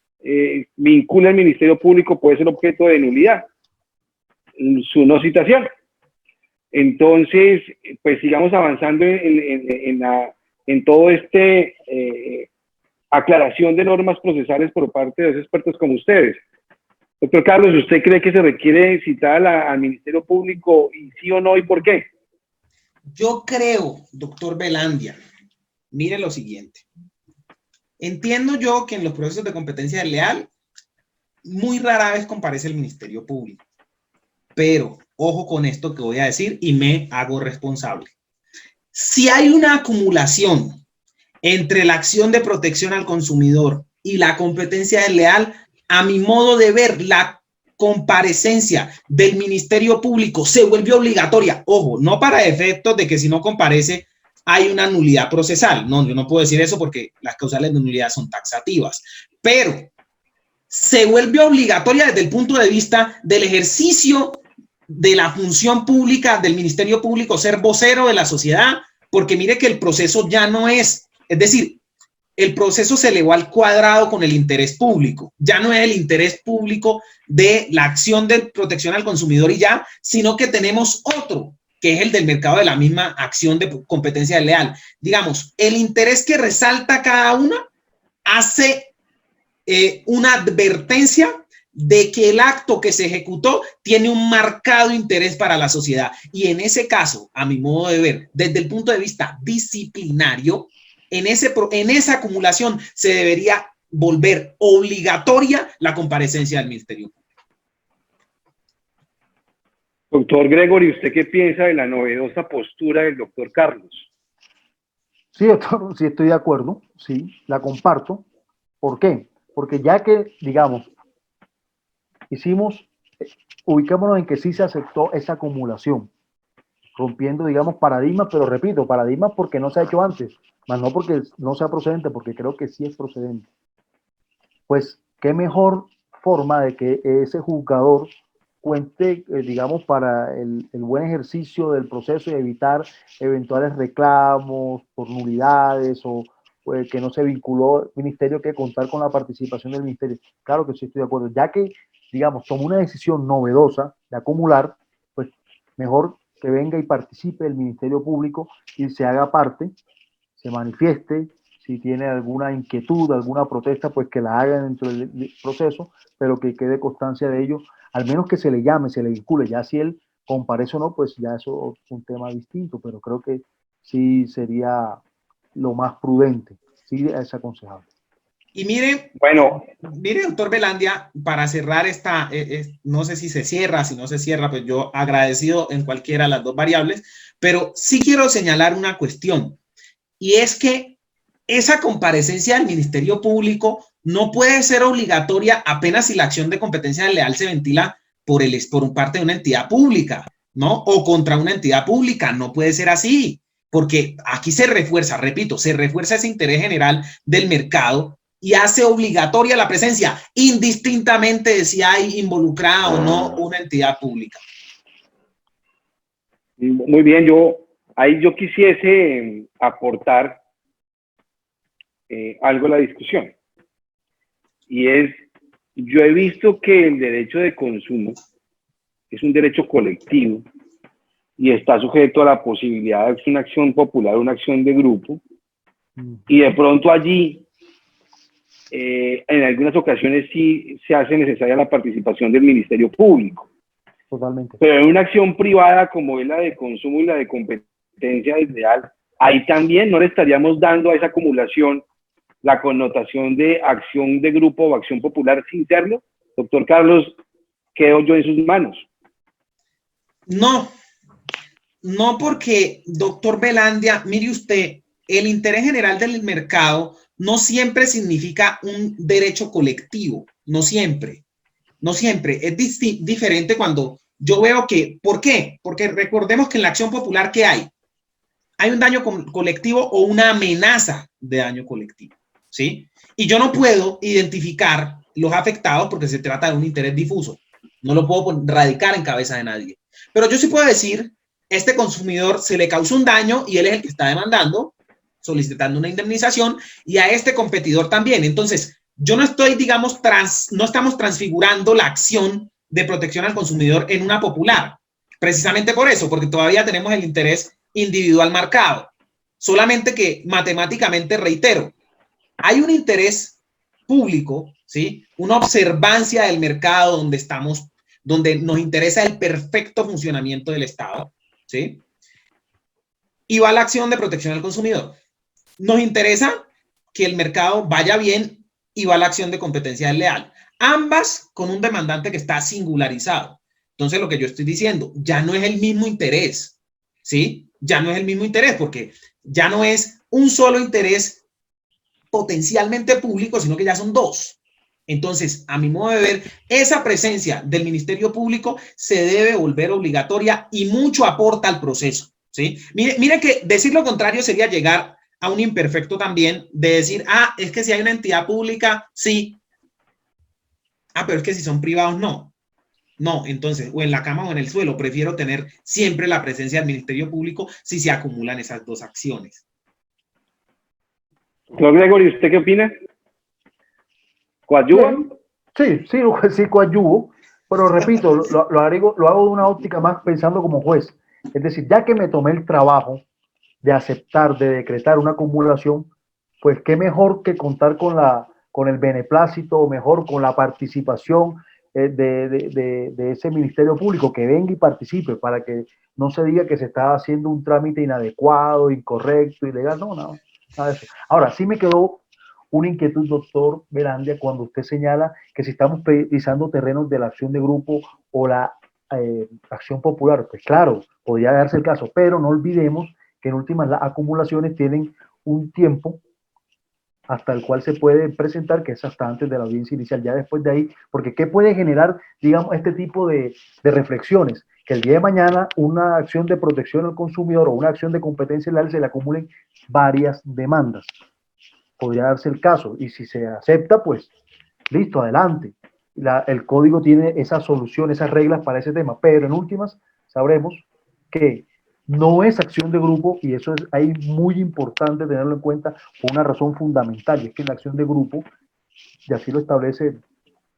vincula al Ministerio Público puede ser objeto de nulidad su no citación. Entonces, pues sigamos avanzando en todo aclaración de normas procesales por parte de los expertos como ustedes. Doctor Carlos, ¿usted cree que se requiere citar al Ministerio Público y sí o no y por qué? Yo creo, doctor Velandia, mire lo siguiente. Entiendo yo que en los procesos de competencia desleal muy rara vez comparece el Ministerio Público. Pero, ojo con esto que voy a decir y me hago responsable. Si hay una acumulación entre la acción de protección al consumidor y la competencia desleal, a mi modo de ver, la comparecencia del Ministerio Público se vuelve obligatoria. Ojo, no para efectos de que si no comparece hay una nulidad procesal. No, yo no puedo decir eso porque las causales de nulidad son taxativas. Pero se vuelve obligatoria desde el punto de vista del ejercicio de la función pública del Ministerio Público, ser vocero de la sociedad, porque mire que el proceso ya no es Es decir, el proceso se elevó al cuadrado con el interés público. Ya no es el interés público de la acción de protección al consumidor y ya, sino que tenemos otro, que es el del mercado de la misma acción de competencia desleal. Digamos, el interés que resalta cada una hace una advertencia de que el acto que se ejecutó tiene un marcado interés para la sociedad. Y en ese caso, a mi modo de ver, desde el punto de vista disciplinario, en esa acumulación se debería volver obligatoria la comparecencia del Ministerio Público. Doctor Gregory, ¿usted qué piensa de la novedosa postura del doctor Carlos? Sí, doctor, sí estoy de acuerdo, sí, la comparto. ¿Por qué? Porque ya que, digamos, ubicémonos en que sí se aceptó esa acumulación, rompiendo, digamos, paradigmas, pero repito, paradigmas porque no se ha hecho antes, más no porque no sea procedente, porque creo que sí es procedente. Pues, qué mejor forma de que ese juzgador cuente, digamos, para el buen ejercicio del proceso y evitar eventuales reclamos por nulidades o que no se vinculó el ministerio, que contar con la participación del ministerio. Claro que sí estoy de acuerdo, ya que, digamos, tomó una decisión novedosa de acumular, pues mejor que venga y participe el Ministerio Público y se haga parte, se manifieste, si tiene alguna inquietud, alguna protesta, pues que la haga dentro del proceso, pero que quede constancia de ello, al menos que se le llame, se le vincule. Ya si él comparece o no, pues ya eso es un tema distinto, pero creo que sí sería lo más prudente, sí es aconsejable. Y mire, Bueno, mire, doctor Velandia, para cerrar no sé si se cierra, si no se cierra, pues yo agradecido en cualquiera de las dos variables, pero sí quiero señalar una cuestión, y es que esa comparecencia del Ministerio Público no puede ser obligatoria apenas si la acción de competencia desleal se ventila por parte de una entidad pública, ¿no? O contra una entidad pública. No puede ser así, porque aquí se refuerza, repito, se refuerza ese interés general del mercado y hace obligatoria la presencia, indistintamente de si hay involucrada o no una entidad pública. muy bien, yo quisiese aportar algo a la discusión. Y yo he visto que el derecho de consumo es un derecho colectivo y está sujeto a la posibilidad de una acción popular, una acción de grupo, y de pronto allí, en algunas ocasiones sí se hace necesaria la participación del Ministerio Público. Totalmente. Pero en una acción privada como es la de consumo y la de competencia desleal, ahí también no le estaríamos dando a esa acumulación la connotación de acción de grupo o acción popular sin serlo. Doctor Carlos, quedo yo en sus manos. No, no, porque, doctor Velandia, mire usted, el interés general del mercado no siempre significa un derecho colectivo, no siempre, no siempre. Es diferente cuando yo veo que, ¿por qué? Porque recordemos que en la acción popular, ¿qué hay? Hay un daño colectivo o una amenaza de daño colectivo, ¿sí? Y yo no puedo identificar los afectados porque se trata de un interés difuso. No lo puedo radicar en cabeza de nadie. Pero yo sí puedo decir, este consumidor se le causó un daño y él es el que está demandando, solicitando una indemnización, y a este competidor también. Entonces, yo no estoy, digamos, no estamos transfigurando la acción de protección al consumidor en una popular. Precisamente por eso, porque todavía tenemos el interés individual marcado. Solamente que matemáticamente, reitero, hay un interés público, ¿sí? Una observancia del mercado donde nos interesa el perfecto funcionamiento del Estado, ¿sí? Y va la acción de protección al consumidor. Nos interesa que el mercado vaya bien y va la acción de competencia desleal. Ambas con un demandante que está singularizado. Entonces, lo que yo estoy diciendo, ya no es el mismo interés, ¿sí? Ya no es el mismo interés porque ya no es un solo interés potencialmente público, sino que ya son dos. Entonces, a mi modo de ver, esa presencia del Ministerio Público se debe volver obligatoria y mucho aporta al proceso, ¿sí? Mire que decir lo contrario sería llegar a un imperfecto también de decir, es que si hay una entidad pública, sí. Pero es que si son privados, no. No, entonces, o en la cama o en el suelo, prefiero tener siempre la presencia del Ministerio Público si se acumulan esas dos acciones. Doctor Gregory, ¿usted qué opina? ¿Coadyuva? Sí, coadyuvo, pero repito, lo hago de una óptica más pensando como juez. Es decir, ya que me tomé el trabajo de aceptar, de decretar una acumulación, pues qué mejor que contar con el beneplácito, o mejor con la participación de ese Ministerio Público, que venga y participe para que no se diga que se está haciendo un trámite inadecuado, incorrecto, ilegal, no, nada de eso. Ahora, sí me quedó una inquietud, doctor Velandia, cuando usted señala que si estamos pisando terrenos de la acción de grupo o la acción popular, pues claro, podría darse el caso, pero no olvidemos que en últimas las acumulaciones tienen un tiempo hasta el cual se puede presentar, que es hasta antes de la audiencia inicial, ya después de ahí, porque ¿qué puede generar, digamos, este tipo de reflexiones? Que el día de mañana una acción de protección al consumidor o una acción de competencia leal se le acumulen varias demandas. Podría darse el caso, y si se acepta, pues listo, adelante. El código tiene esa solución, esas reglas para ese tema, pero en últimas sabremos que no es acción de grupo, y eso es ahí muy importante tenerlo en cuenta por una razón fundamental, y es que en la acción de grupo, y así lo establece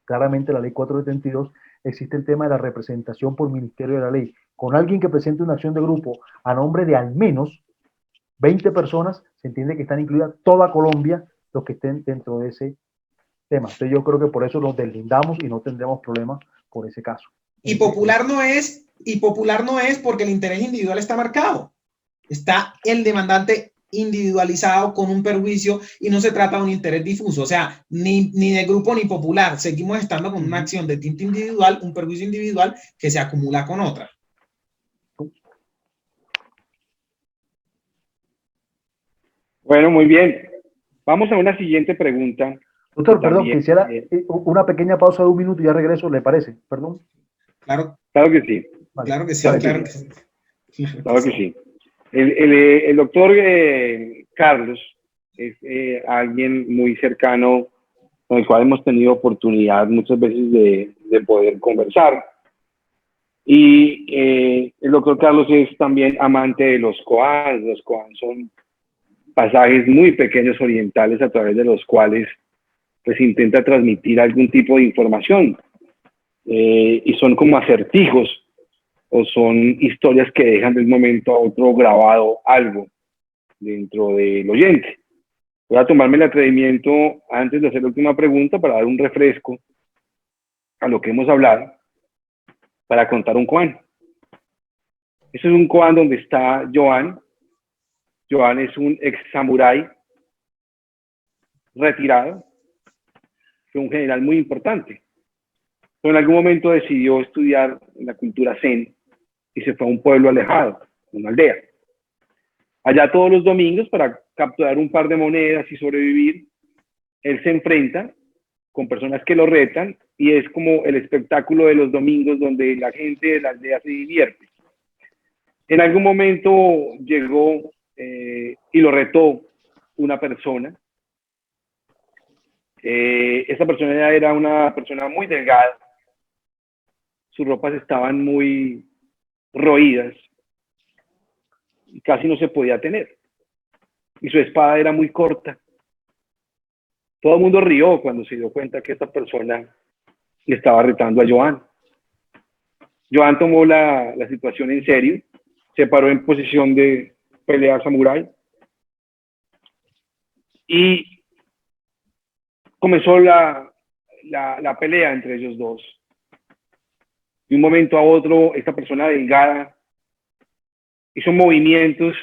claramente la ley 472, existe el tema de la representación por ministerio de la ley. Con alguien que presente una acción de grupo a nombre de al menos 20 personas, se entiende que están incluidas toda Colombia los que estén dentro de ese tema. Entonces yo creo que por eso nos deslindamos y no tendremos problemas por ese caso. Y popular no es porque el interés individual está marcado. Está el demandante individualizado con un perjuicio y no se trata de un interés difuso, o sea, ni de grupo ni popular. Seguimos estando con una acción de tinte individual, un perjuicio individual que se acumula con otra. Bueno, muy bien. Vamos a una siguiente pregunta. Doctor, perdón, quisiera una pequeña pausa de un minuto y ya regreso, ¿le parece? Perdón. Claro. Claro que sí. Vale. Claro que sí, claro claro que sí. sí. Claro que sí. El doctor Carlos es alguien muy cercano con el cual hemos tenido oportunidad muchas veces de poder conversar. Y el doctor Carlos es también amante de los koans. Los koans son pasajes muy pequeños orientales a través de los cuales pues intenta transmitir algún tipo de información. Y son como acertijos o son historias que dejan de un momento a otro grabado algo dentro del oyente. Voy a tomarme el atrevimiento, antes de hacer la última pregunta, para dar un refresco a lo que hemos hablado, para contar un koan. Este es un koan donde está Joan. Joan es un ex samurái retirado, fue un general muy importante. Pero en algún momento decidió estudiar la cultura zen y se fue a un pueblo alejado, una aldea. Allá todos los domingos, para capturar un par de monedas y sobrevivir, él se enfrenta con personas que lo retan y es como el espectáculo de los domingos donde la gente de la aldea se divierte. En algún momento llegó y lo retó una persona. Esa persona era una persona muy delgada. Sus ropas estaban muy roídas y casi no se podía tener. Y su espada era muy corta. Todo el mundo rió cuando se dio cuenta que esta persona le estaba retando a Joan. Joan tomó la situación en serio, se paró en posición de pelea samurái y comenzó la pelea entre ellos dos. De un momento a otro, esta persona delgada hizo movimientos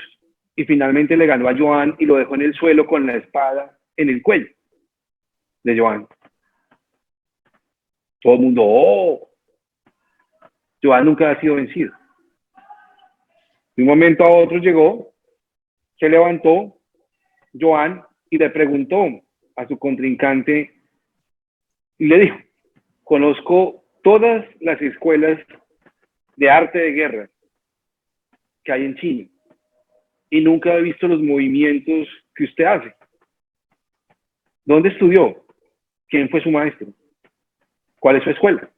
y finalmente le ganó a Joan y lo dejó en el suelo con la espada en el cuello de Joan. Todo el mundo, ¡oh! Joan nunca ha sido vencido. De un momento a otro llegó, se levantó Joan y le preguntó a su contrincante y le dijo: conozco todas las escuelas de arte de guerra que hay en China y nunca he visto los movimientos que usted hace. ¿Dónde estudió? ¿Quién fue su maestro? ¿Cuál es su escuela?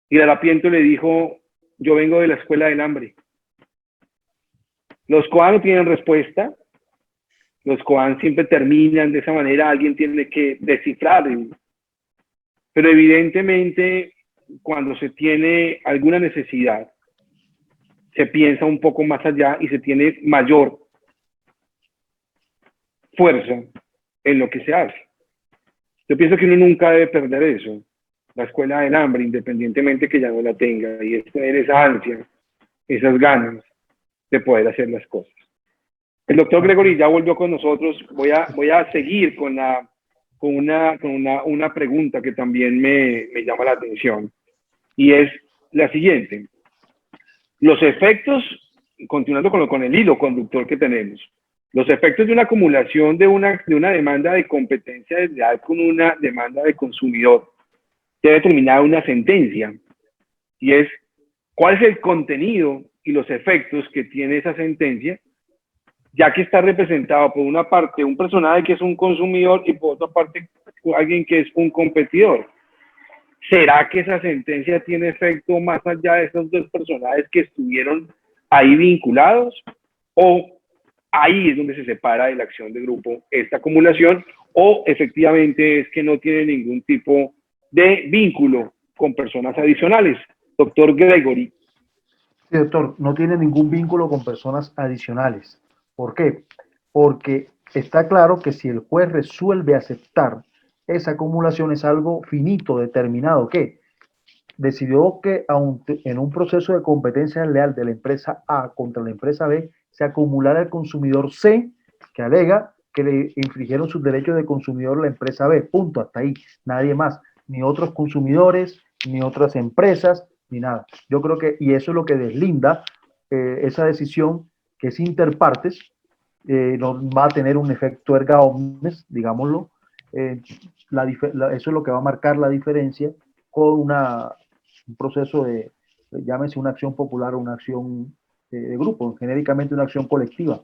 Y el harapiento le dijo: yo vengo de la escuela del hambre. Los koan no tienen respuesta, los COAN siempre terminan de esa manera, alguien tiene que descifrar. Pero evidentemente, cuando se tiene alguna necesidad, se piensa un poco más allá y se tiene mayor fuerza en lo que se hace. Yo pienso que uno nunca debe perder eso, la escuela del hambre, independientemente que ya no la tenga, y es tener esa ansia, esas ganas de poder hacer las cosas. El doctor Gregory ya volvió con nosotros. Voy a seguir con una pregunta que también me llama la atención, y es la siguiente. Los efectos, continuando con el hilo conductor que tenemos, los efectos de una acumulación de una demanda de competencia desleal con una demanda de consumidor debe determinar una sentencia, y es cuál es el contenido y los efectos que tiene esa sentencia, ya que está representado por una parte un personaje que es un consumidor y por otra parte alguien que es un competidor. ¿Será que esa sentencia tiene efecto más allá de esos dos personajes que estuvieron ahí vinculados? ¿O ahí es donde se separa de la acción de grupo esta acumulación? ¿O efectivamente es que no tiene ningún tipo de vínculo con personas adicionales? Doctor Gregory. Sí, doctor, no tiene ningún vínculo con personas adicionales. ¿Por qué? Porque está claro que si el juez resuelve aceptar esa acumulación es algo finito, determinado, que decidió que en un proceso de competencia leal de la empresa A contra la empresa B se acumulara el consumidor C, que alega que le infringieron sus derechos de consumidor la empresa B. Punto, hasta ahí. Nadie más, ni otros consumidores, ni otras empresas, ni nada. Yo creo que, y eso es lo que deslinda esa decisión, que es interpartes, no va a tener un efecto erga omnes, digámoslo. Eso es lo que va a marcar la diferencia con un proceso llámese una acción popular o una acción de grupo, genéricamente una acción colectiva,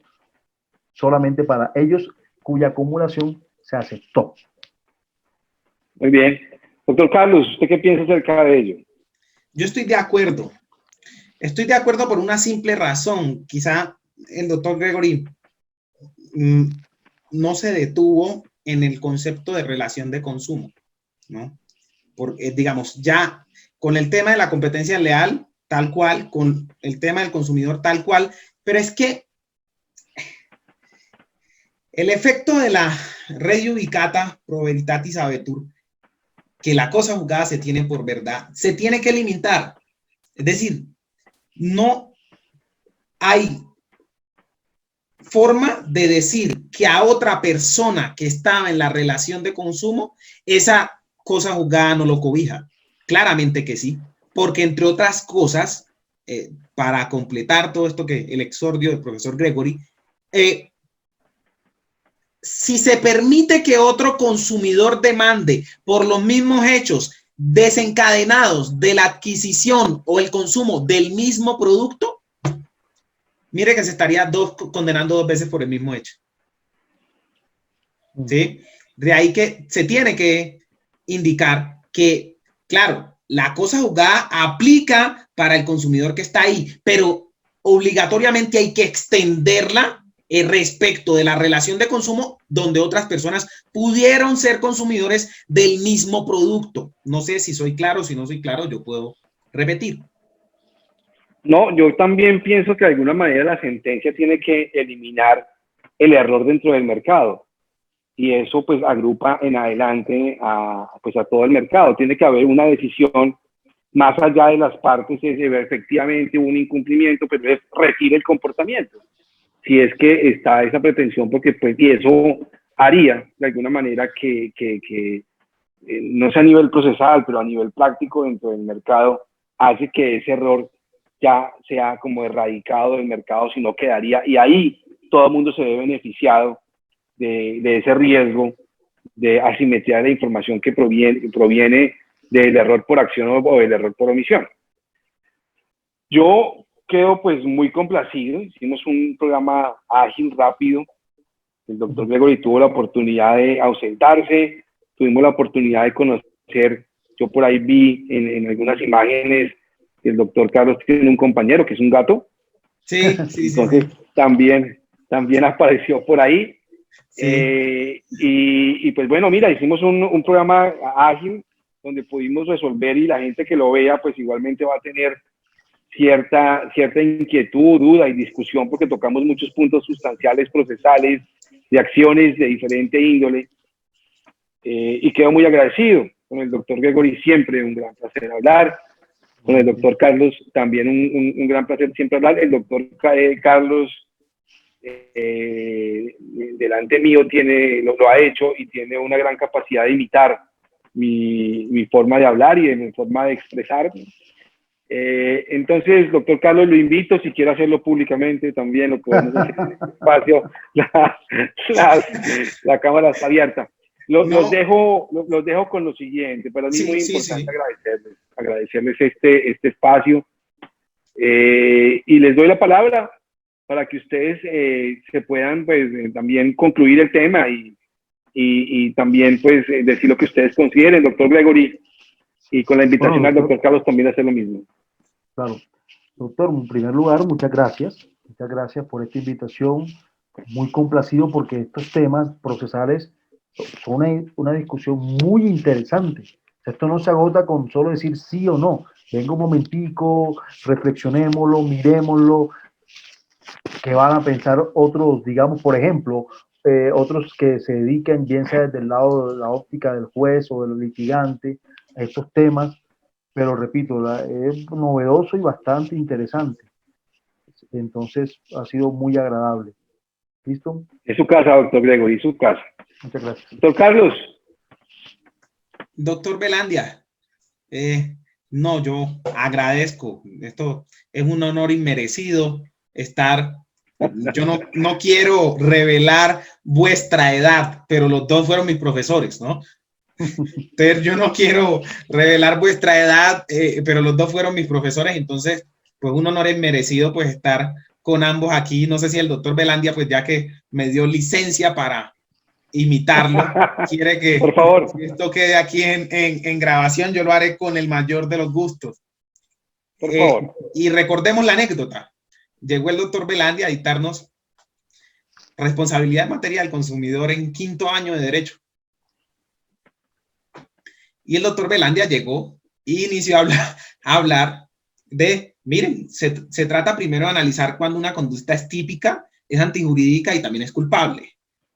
solamente para ellos cuya acumulación se aceptó. Muy bien. Doctor Carlos, ¿usted qué piensa acerca de ello? Yo estoy de acuerdo. Estoy de acuerdo por una simple razón. Quizá el doctor Gregory no se detuvo en el concepto de relación de consumo, ¿no? Porque, digamos, ya con el tema de la competencia leal, tal cual, con el tema del consumidor, tal cual, pero es que el efecto de la res judicata pro veritatis habetur, que la cosa juzgada se tiene por verdad, se tiene que limitar. Es decir, no hay forma de decir que a otra persona que estaba en la relación de consumo, esa cosa juzgada no lo cobija. Claramente que sí, porque entre otras cosas, para completar todo esto que el exordio del profesor Gregory, si se permite que otro consumidor demande por los mismos hechos desencadenados de la adquisición o el consumo del mismo producto, mire que se estaría condenando dos veces por el mismo hecho. ¿Sí? De ahí que se tiene que indicar que, claro, la cosa juzgada aplica para el consumidor que está ahí, pero obligatoriamente hay que extenderla respecto de la relación de consumo donde otras personas pudieron ser consumidores del mismo producto. No sé si soy claro, si no soy claro, yo puedo repetir. No, yo también pienso que de alguna manera la sentencia tiene que eliminar el error dentro del mercado, y eso pues agrupa en adelante a todo el mercado. Tiene que haber una decisión más allá de las partes, es efectivamente un incumplimiento, pero es retire el comportamiento, si es que está esa pretensión, porque pues y eso haría de alguna manera que no sea a nivel procesal, pero a nivel práctico dentro del mercado, hace que ese error ya sea como erradicado del mercado, si no quedaría, y ahí todo el mundo se ve beneficiado de ese riesgo de asimetría de la información que proviene del error por acción o del error por omisión. Yo quedo pues muy complacido. Hicimos un programa ágil, rápido. El doctor Gregory tuvo la oportunidad de ausentarse, tuvimos la oportunidad de conocer, yo por ahí vi en algunas imágenes, el doctor Carlos tiene un compañero que es un gato. Sí. Entonces también apareció por ahí. Sí. Y pues bueno, mira, hicimos un programa ágil donde pudimos resolver y la gente que lo vea pues igualmente va a tener cierta inquietud, duda y discusión porque tocamos muchos puntos sustanciales, procesales, de acciones de diferente índole. Y quedo muy agradecido con el doctor Gregory, siempre un gran placer hablar. Con el doctor Carlos también un gran placer siempre hablar. El doctor Carlos delante mío lo ha hecho y tiene una gran capacidad de imitar mi forma de hablar y de mi forma de expresarme. Entonces, doctor Carlos, lo invito, si quiere hacerlo públicamente, también lo podemos hacer en este espacio. La cámara está abierta. Los dejo con lo siguiente. Para mí es muy importante agradecerles este espacio. Y les doy la palabra para que ustedes se puedan pues, también concluir el tema y también pues decir lo que ustedes consideren, doctor Gregory, y con la invitación al doctor Carlos también a hacer lo mismo. Claro. Doctor, en primer lugar, muchas gracias. Muchas gracias por esta invitación. Muy complacido porque estos temas procesales son una discusión muy interesante. Esto no se agota con solo decir sí o no. Venga un momentico, reflexionémoslo, miremoslo, que van a pensar otros, digamos, por ejemplo, otros que se dedican, bien sea desde el lado de la óptica del juez o del litigante, a estos temas, pero repito, es novedoso y bastante interesante. Entonces, ha sido muy agradable. ¿Listo? Es su casa, doctor Gregory, su casa. Muchas gracias. Doctor Carlos. Doctor Velandia, no, yo agradezco. Esto es un honor inmerecido estar. Yo no quiero revelar vuestra edad, pero los dos fueron mis profesores, ¿no? Entonces, yo no quiero revelar vuestra edad, pero los dos fueron mis profesores, entonces, pues un honor inmerecido pues estar con ambos aquí. No sé si el doctor Velandia, pues ya que me dio licencia para imitarlo, quiere que por favor, si esto quede aquí en grabación, yo lo haré con el mayor de los gustos. Por favor. Y recordemos la anécdota. Llegó el doctor Velandia a dictarnos responsabilidad material consumidor en 5º año de Derecho. Y el doctor Velandia llegó e inició a hablar de, miren, se trata primero de analizar cuando una conducta es típica, es antijurídica y también es culpable.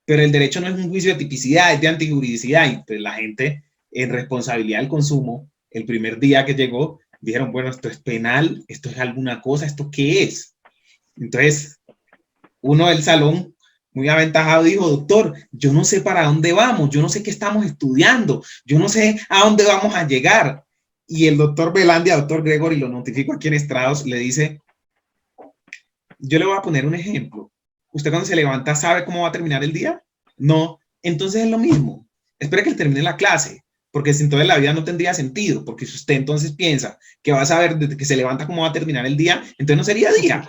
Pero el derecho no es un juicio de tipicidad, es de antijuridicidad. Y pues la gente en responsabilidad del consumo, el primer día que llegó, dijeron, bueno, esto es penal, esto es alguna cosa, ¿esto qué es? Entonces, uno del salón, muy aventajado, dijo, doctor, yo no sé para dónde vamos, yo no sé qué estamos estudiando, yo no sé a dónde vamos a llegar. Y el doctor Velandia, doctor Gregory, lo notifico aquí en Estrados, le dice, yo le voy a poner un ejemplo. ¿Usted cuando se levanta sabe cómo va a terminar el día? No. Entonces es lo mismo. Espere que termine la clase, porque si entonces la vida no tendría sentido, porque si usted entonces piensa que va a saber desde que se levanta cómo va a terminar el día, entonces no sería día.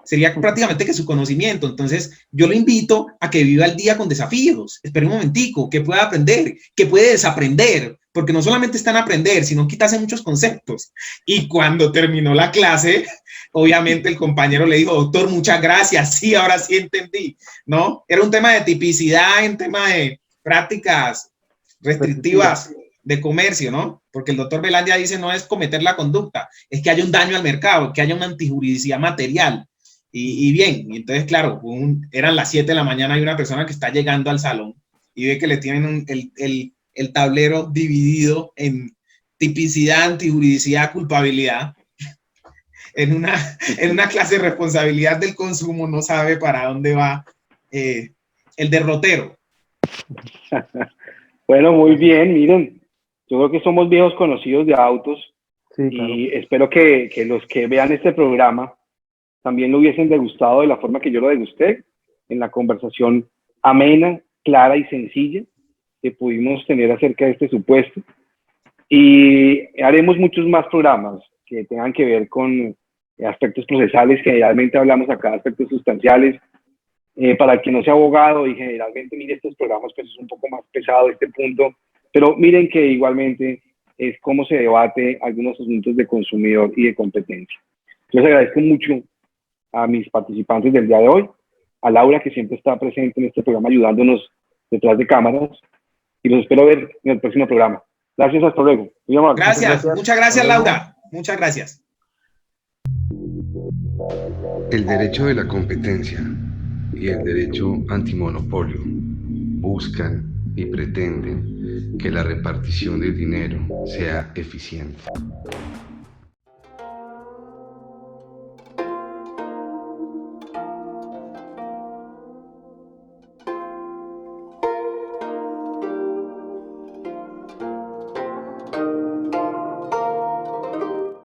Sería prácticamente que su conocimiento. Entonces yo lo invito a que viva el día con desafíos. Espere un momentico, que pueda aprender, que puede desaprender, porque no solamente está en aprender, sino quitarse muchos conceptos. Y cuando terminó la clase, obviamente el compañero le dijo, doctor, muchas gracias, sí, ahora sí entendí, ¿no? Era un tema de tipicidad, un tema de prácticas restrictivas de comercio, ¿no? Porque el doctor Velandia dice no es cometer la conducta, es que haya un daño al mercado, que haya una antijuridicidad material. Y bien, y entonces, claro, eran las 7 de la mañana y una persona que está llegando al salón y ve que le tienen el tablero dividido en tipicidad, antijuridicidad, culpabilidad. En una clase de responsabilidad del consumo no sabe para dónde va el derrotero. Bueno, muy bien, miren, yo creo que somos viejos conocidos de autos, sí, claro. Y espero que los que vean este programa también lo hubiesen degustado de la forma que yo lo degusté, en la conversación amena, clara y sencilla que pudimos tener acerca de este supuesto. Y haremos muchos más programas que tengan que ver con aspectos procesales, que generalmente hablamos acá, aspectos sustanciales. Para el que no sea abogado y generalmente mire estos programas, pues es un poco más pesado este punto, pero miren que igualmente es cómo se debate algunos asuntos de consumidor y de competencia. Yo les agradezco mucho a mis participantes del día de hoy a Laura, que siempre está presente en este programa ayudándonos detrás de cámaras, y los espero ver en el próximo programa. Gracias, hasta luego. Gracias, muchas gracias, Laura. Muchas gracias. El derecho de la competencia y el derecho antimonopolio buscan y pretenden que la repartición del dinero sea eficiente.